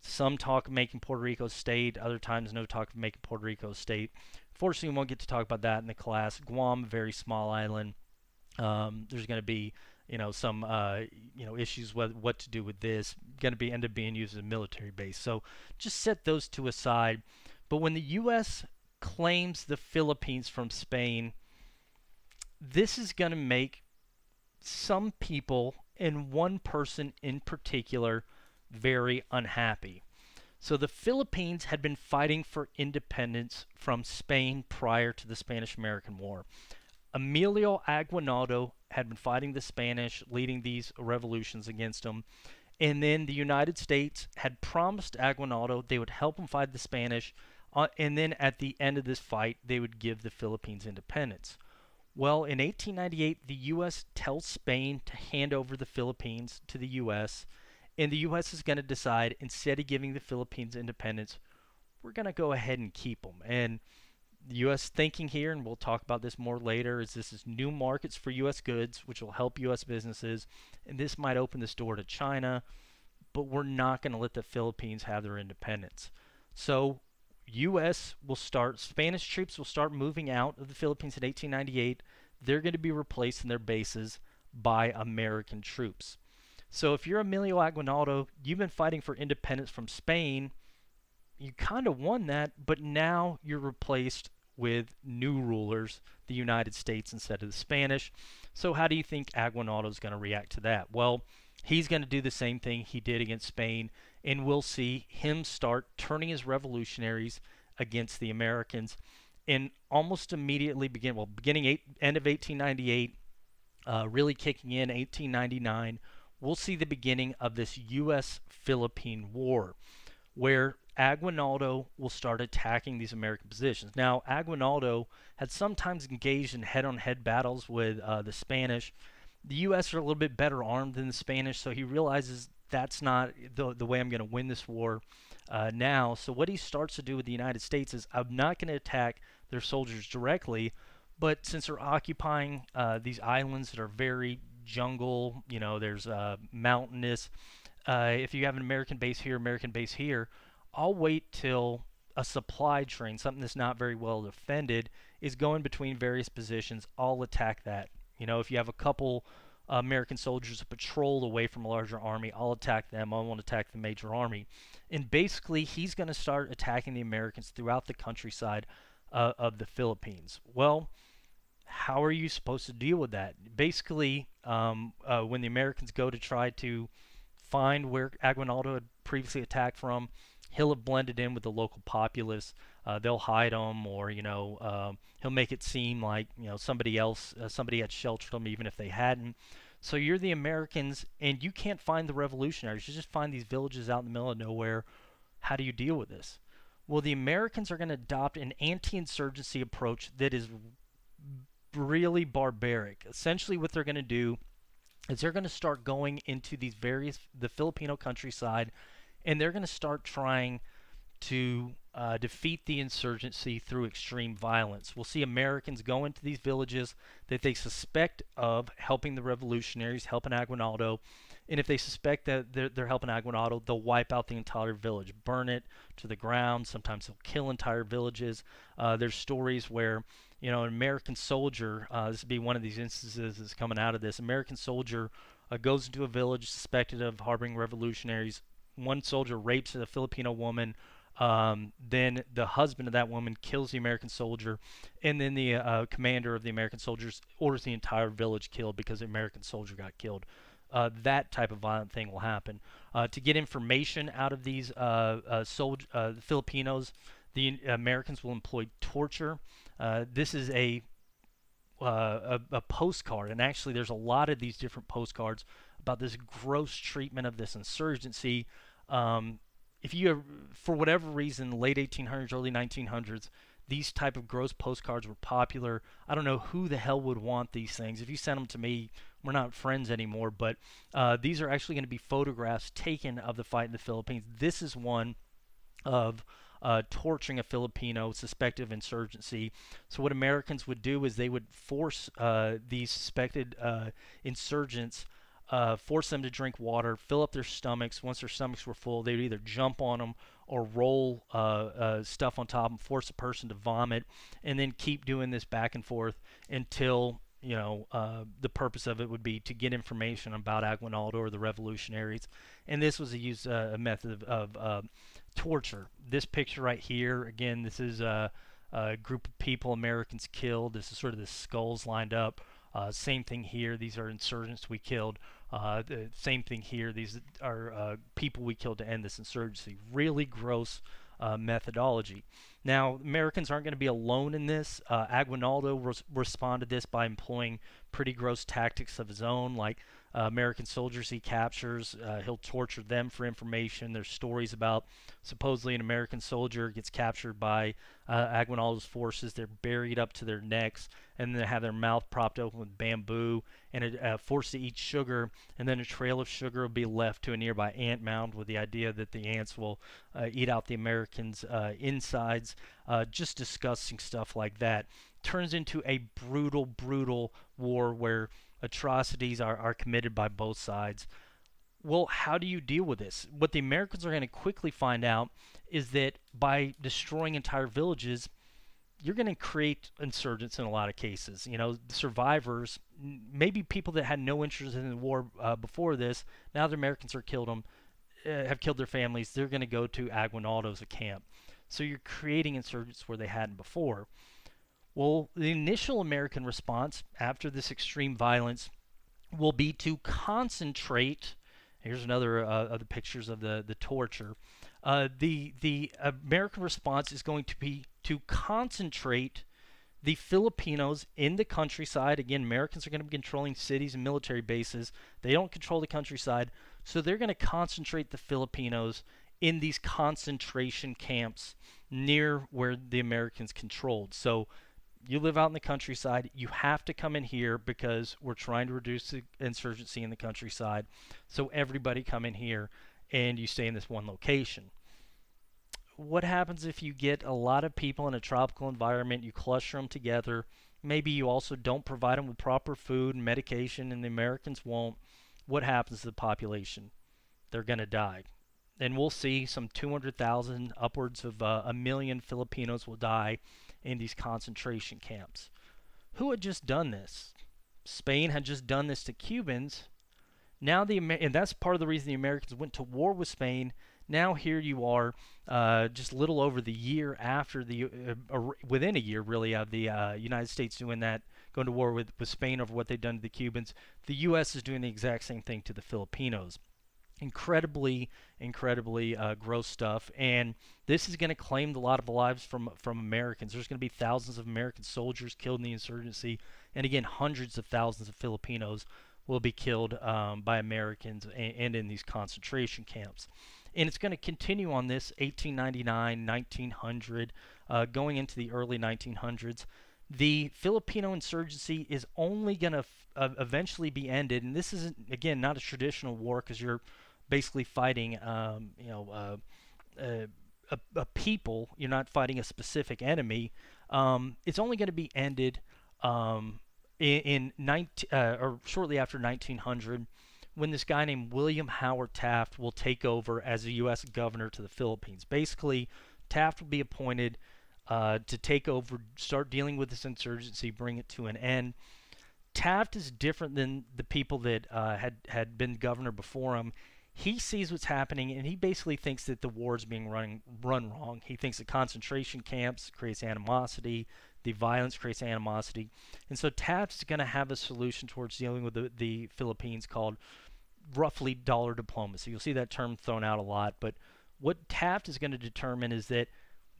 some talk of making Puerto Rico a state, other times no talk of making Puerto Rico a state. Fortunately, we won't get to talk about that in the class. Guam, very small island. There's going to be, some, issues with what to do with this. Going to end up being used as a military base. So just set those two aside. But when the U.S. claims the Philippines from Spain, this is going to make some people, and one person in particular, very unhappy. So the Philippines had been fighting for independence from Spain prior to the Spanish-American War. Emilio Aguinaldo had been fighting the Spanish, leading these revolutions against them. And then the United States had promised Aguinaldo they would help him fight the Spanish, and then at the end of this fight, they would give the Philippines independence. Well, in 1898, the U.S. tells Spain to hand over the Philippines to the U.S., and the U.S. is going to decide, instead of giving the Philippines independence, we're going to go ahead and keep them. And the U.S. thinking here, and we'll talk about this more later, is this is new markets for U.S. goods, which will help U.S. businesses, and this might open this door to China, but we're not going to let the Philippines have their independence. So U.S. will start, Spanish troops will start moving out of the Philippines in 1898. They're going to be replaced in their bases by American troops. So if you're Emilio Aguinaldo, you've been fighting for independence from Spain. You kind of won that, but now you're replaced with new rulers, the United States instead of the Spanish. So how do you think Aguinaldo is going to react to that? Well, he's going to do the same thing he did against Spain, and we'll see him start turning his revolutionaries against the Americans, and almost immediately end of 1898, really kicking in 1899, we'll see the beginning of this U.S.-Philippine War, where Aguinaldo will start attacking these American positions. Now, Aguinaldo had sometimes engaged in head-on-head battles with the Spanish. The U.S. are a little bit better armed than the Spanish, so he realizes that's not the way I'm going to win this war now. So what he starts to do with the United States is, I'm not going to attack their soldiers directly, but since they're occupying these islands that are very jungle, there's mountainous. If you have an American base here, I'll wait till a supply train, something that's not very well defended, is going between various positions. I'll attack that. If you have a couple American soldiers patrolled away from a larger army, I'll attack them. I won't attack the major army. And basically, he's going to start attacking the Americans throughout the countryside of the Philippines. Well, how are you supposed to deal with that? Basically, when the Americans go to try to find where Aguinaldo had previously attacked from, he'll have blended in with the local populace. They'll hide him, or he'll make it seem like somebody had sheltered him, even if they hadn't. So you're the Americans, and you can't find the revolutionaries. You just find these villages out in the middle of nowhere. How do you deal with this? Well, the Americans are going to adopt an anti-insurgency approach that is really barbaric. Essentially, what they're going to do is they're going to start going into the Filipino countryside, and they're going to start trying to defeat the insurgency through extreme violence. We'll see Americans go into these villages that they suspect of helping the revolutionaries, helping Aguinaldo, and if they suspect that they're helping Aguinaldo, they'll wipe out the entire village, burn it to the ground. Sometimes they'll kill entire villages. There's stories where an American soldier, this would be one of these instances that's coming out of this, American soldier goes into a village suspected of harboring revolutionaries. One soldier rapes a Filipino woman. Then the husband of that woman kills the American soldier, and then the commander of the American soldiers orders the entire village killed because the American soldier got killed. That type of violent thing will happen. To get information out of these Filipinos, the Americans will employ torture. This is a postcard, and actually there's a lot of these different postcards about this gross treatment of this insurgency. If you, for whatever reason, late 1800s, early 1900s, these type of gross postcards were popular. I don't know who the hell would want these things. If you send them to me, we're not friends anymore, but these are actually going to be photographs taken of the fight in the Philippines. This is one of torturing a Filipino suspected of insurgency. So what Americans would do is they would force these suspected insurgents, force them to drink water, fill up their stomachs. Once their stomachs were full, they would either jump on them or roll stuff on top and force a person to vomit, and then keep doing this back and forth until the purpose of it would be to get information about Aguinaldo or the revolutionaries. And this was a method of torture. This picture right here, again, this is a group of people, Americans killed. This is sort of the skulls lined up. Same thing here. These are insurgents we killed. The same thing here. These are people we killed to end this insurgency. Really gross methodology. Now, Americans aren't going to be alone in this. Aguinaldo responded to this by employing pretty gross tactics of his own, like American soldiers he captures. He'll torture them for information. There's stories about supposedly an American soldier gets captured by Aguinaldo's forces. They're buried up to their necks, and they have their mouth propped open with bamboo and forced to eat sugar, and then a trail of sugar will be left to a nearby ant mound with the idea that the ants will eat out the Americans' insides. Just disgusting stuff like that. Turns into a brutal, brutal war where atrocities are committed by both sides. Well, how do you deal with this? What the Americans are going to quickly find out is that by destroying entire villages, you're going to create insurgents in a lot of cases. Survivors, maybe people that had no interest in the war before this, now the Americans have killed their families, they're going to go to Aguinaldo's camp. So you're creating insurgents where they hadn't before. Well, the initial American response after this extreme violence will be to concentrate. Here's another of the pictures of the torture. The American response is going to be to concentrate the Filipinos in the countryside. Again, Americans are going to be controlling cities and military bases. They don't control the countryside, so they're going to concentrate the Filipinos in these concentration camps near where the Americans controlled. So you live out in the countryside, you have to come in here because we're trying to reduce the insurgency in the countryside. So everybody come in here and you stay in this one location. What happens if you get a lot of people in a tropical environment, you cluster them together, maybe you also don't provide them with proper food and medication, and the Americans won't? What happens to the population? They're going to die. And we'll see some 200,000, upwards of a million Filipinos will die in these concentration camps. Who had just done this? Spain had just done this to Cubans. Now and that's part of the reason the Americans went to war with Spain. Now here you are, just a little over the year after within a year really of the United States doing that, going to war with Spain over what they've done to the Cubans. The U.S. is doing the exact same thing to the Filipinos. Incredibly gross stuff, and this is going to claim a lot of lives from Americans. There's going to be thousands of American soldiers killed in the insurgency, and again, hundreds of thousands of Filipinos will be killed by Americans and in these concentration camps. And it's going to continue on this 1899, 1900, going into the early 1900s. The Filipino insurgency is only going to eventually be ended, and this isn't, again, not a traditional war because you're basically fighting, a people. You're not fighting a specific enemy. It's only going to be ended or shortly after 1900, when this guy named William Howard Taft will take over as a U.S. governor to the Philippines. Basically, Taft will be appointed to take over, start dealing with this insurgency, bring it to an end. Taft is different than the people that had been governor before him. He sees what's happening, and he basically thinks that the war is being run wrong. He thinks the concentration camps creates animosity, the violence creates animosity, and so Taft's going to have a solution towards dealing with the Philippines called roughly dollar diplomacy. You'll see that term thrown out a lot, but what Taft is going to determine is that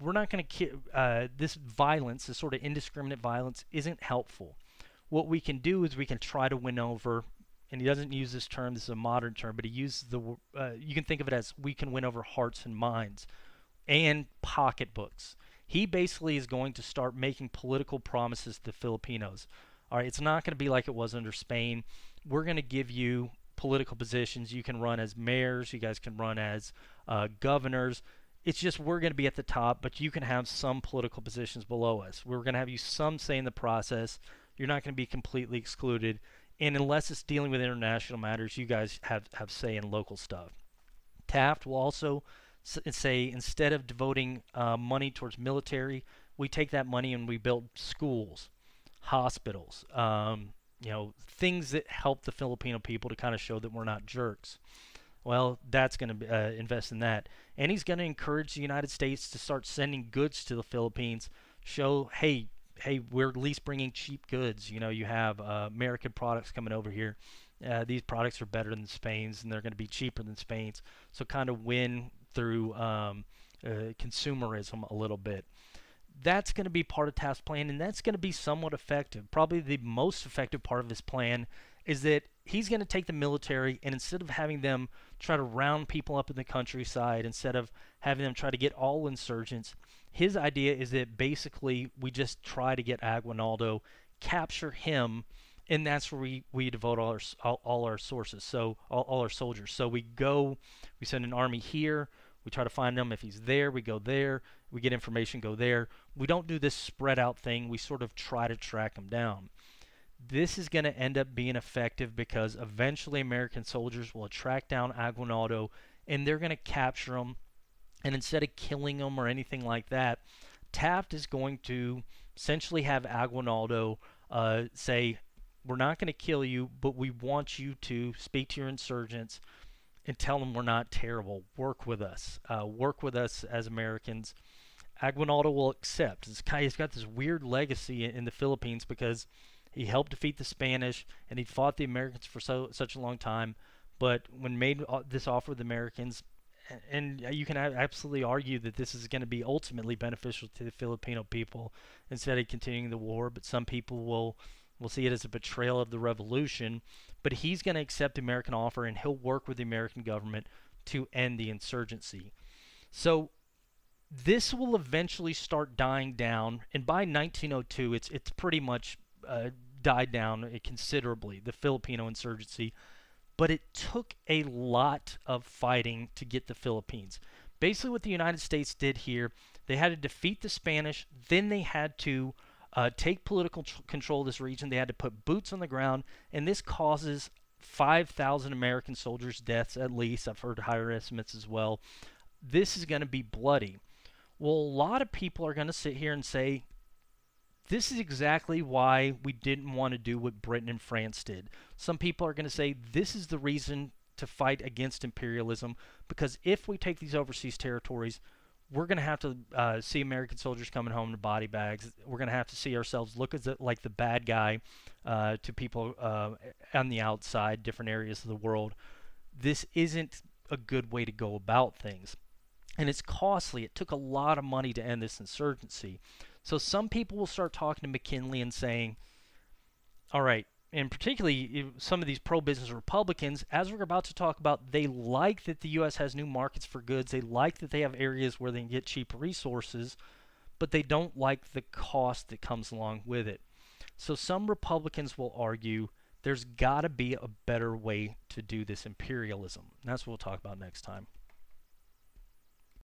we're not going to this violence, this sort of indiscriminate violence, isn't helpful. What we can do is we can try to win over, and he doesn't use this term, this is a modern term, but he uses you can think of it as we can win over hearts and minds and pocketbooks. He basically is going to start making political promises to the Filipinos. All right, it's not going to be like it was under Spain. We're going to give you political positions. You can run as mayors. You guys can run as governors. It's just we're going to be at the top, but you can have some political positions below us. We're going to have you some say in the process. You're not going to be completely excluded. And unless it's dealing with international matters, you guys have say in local stuff. Taft will also say instead of devoting money towards military, we take that money and we build schools, hospitals, things that help the Filipino people to kind of show that we're not jerks. Well, that's going to invest in that. And he's going to encourage the United States to start sending goods to the Philippines, show, hey, we're at least bringing cheap goods. You have American products coming over here. These products are better than Spain's, and they're going to be cheaper than Spain's. So kind of win through consumerism a little bit. That's going to be part of Taft's plan, and that's going to be somewhat effective. Probably the most effective part of his plan is that he's going to take the military, and instead of having them try to round people up in the countryside, instead of having them try to get all insurgents, his idea is that basically we just try to get Aguinaldo, capture him, and that's where we devote all our sources, so all our soldiers. So we send an army here, we try to find him. If he's there, we go there. We get information, go there. We don't do this spread out thing. We sort of try to track him down. This is going to end up being effective because eventually American soldiers will track down Aguinaldo, and they're going to capture him. And instead of killing him or anything like that, Taft is going to essentially have Aguinaldo say, we're not going to kill you, but we want you to speak to your insurgents and tell them we're not terrible. Work with us. Work with us as Americans. Aguinaldo will accept. He's got this weird legacy in the Philippines because he helped defeat the Spanish and he fought the Americans for such a long time. But when made this offer with the Americans, and you can absolutely argue that this is going to be ultimately beneficial to the Filipino people instead of continuing the war, but some people will see it as a betrayal of the revolution. But he's going to accept the American offer, and he'll work with the American government to end the insurgency. So this will eventually start dying down, and by 1902, it's pretty much died down considerably, the Filipino insurgency. But it took a lot of fighting to get the Philippines. Basically, what the United States did here, they had to defeat the Spanish, then they had to take political control of this region. They had to put boots on the ground, and this causes 5,000 American soldiers' deaths at least. I've heard higher estimates as well. This is going to be bloody. Well, a lot of people are going to sit here and say, this is exactly why we didn't want to do what Britain and France did. Some people are going to say, this is the reason to fight against imperialism, because if we take these overseas territories, we're going to have to see American soldiers coming home to body bags. We're going to have to see ourselves look like the bad guy to people on the outside, different areas of the world. This isn't a good way to go about things. And it's costly. It took a lot of money to end this insurgency. So some people will start talking to McKinley and saying, all right, and particularly some of these pro-business Republicans, as we're about to talk about, they like that the U.S. has new markets for goods. They like that they have areas where they can get cheap resources, but they don't like the cost that comes along with it. So some Republicans will argue there's got to be a better way to do this imperialism. And that's what we'll talk about next time.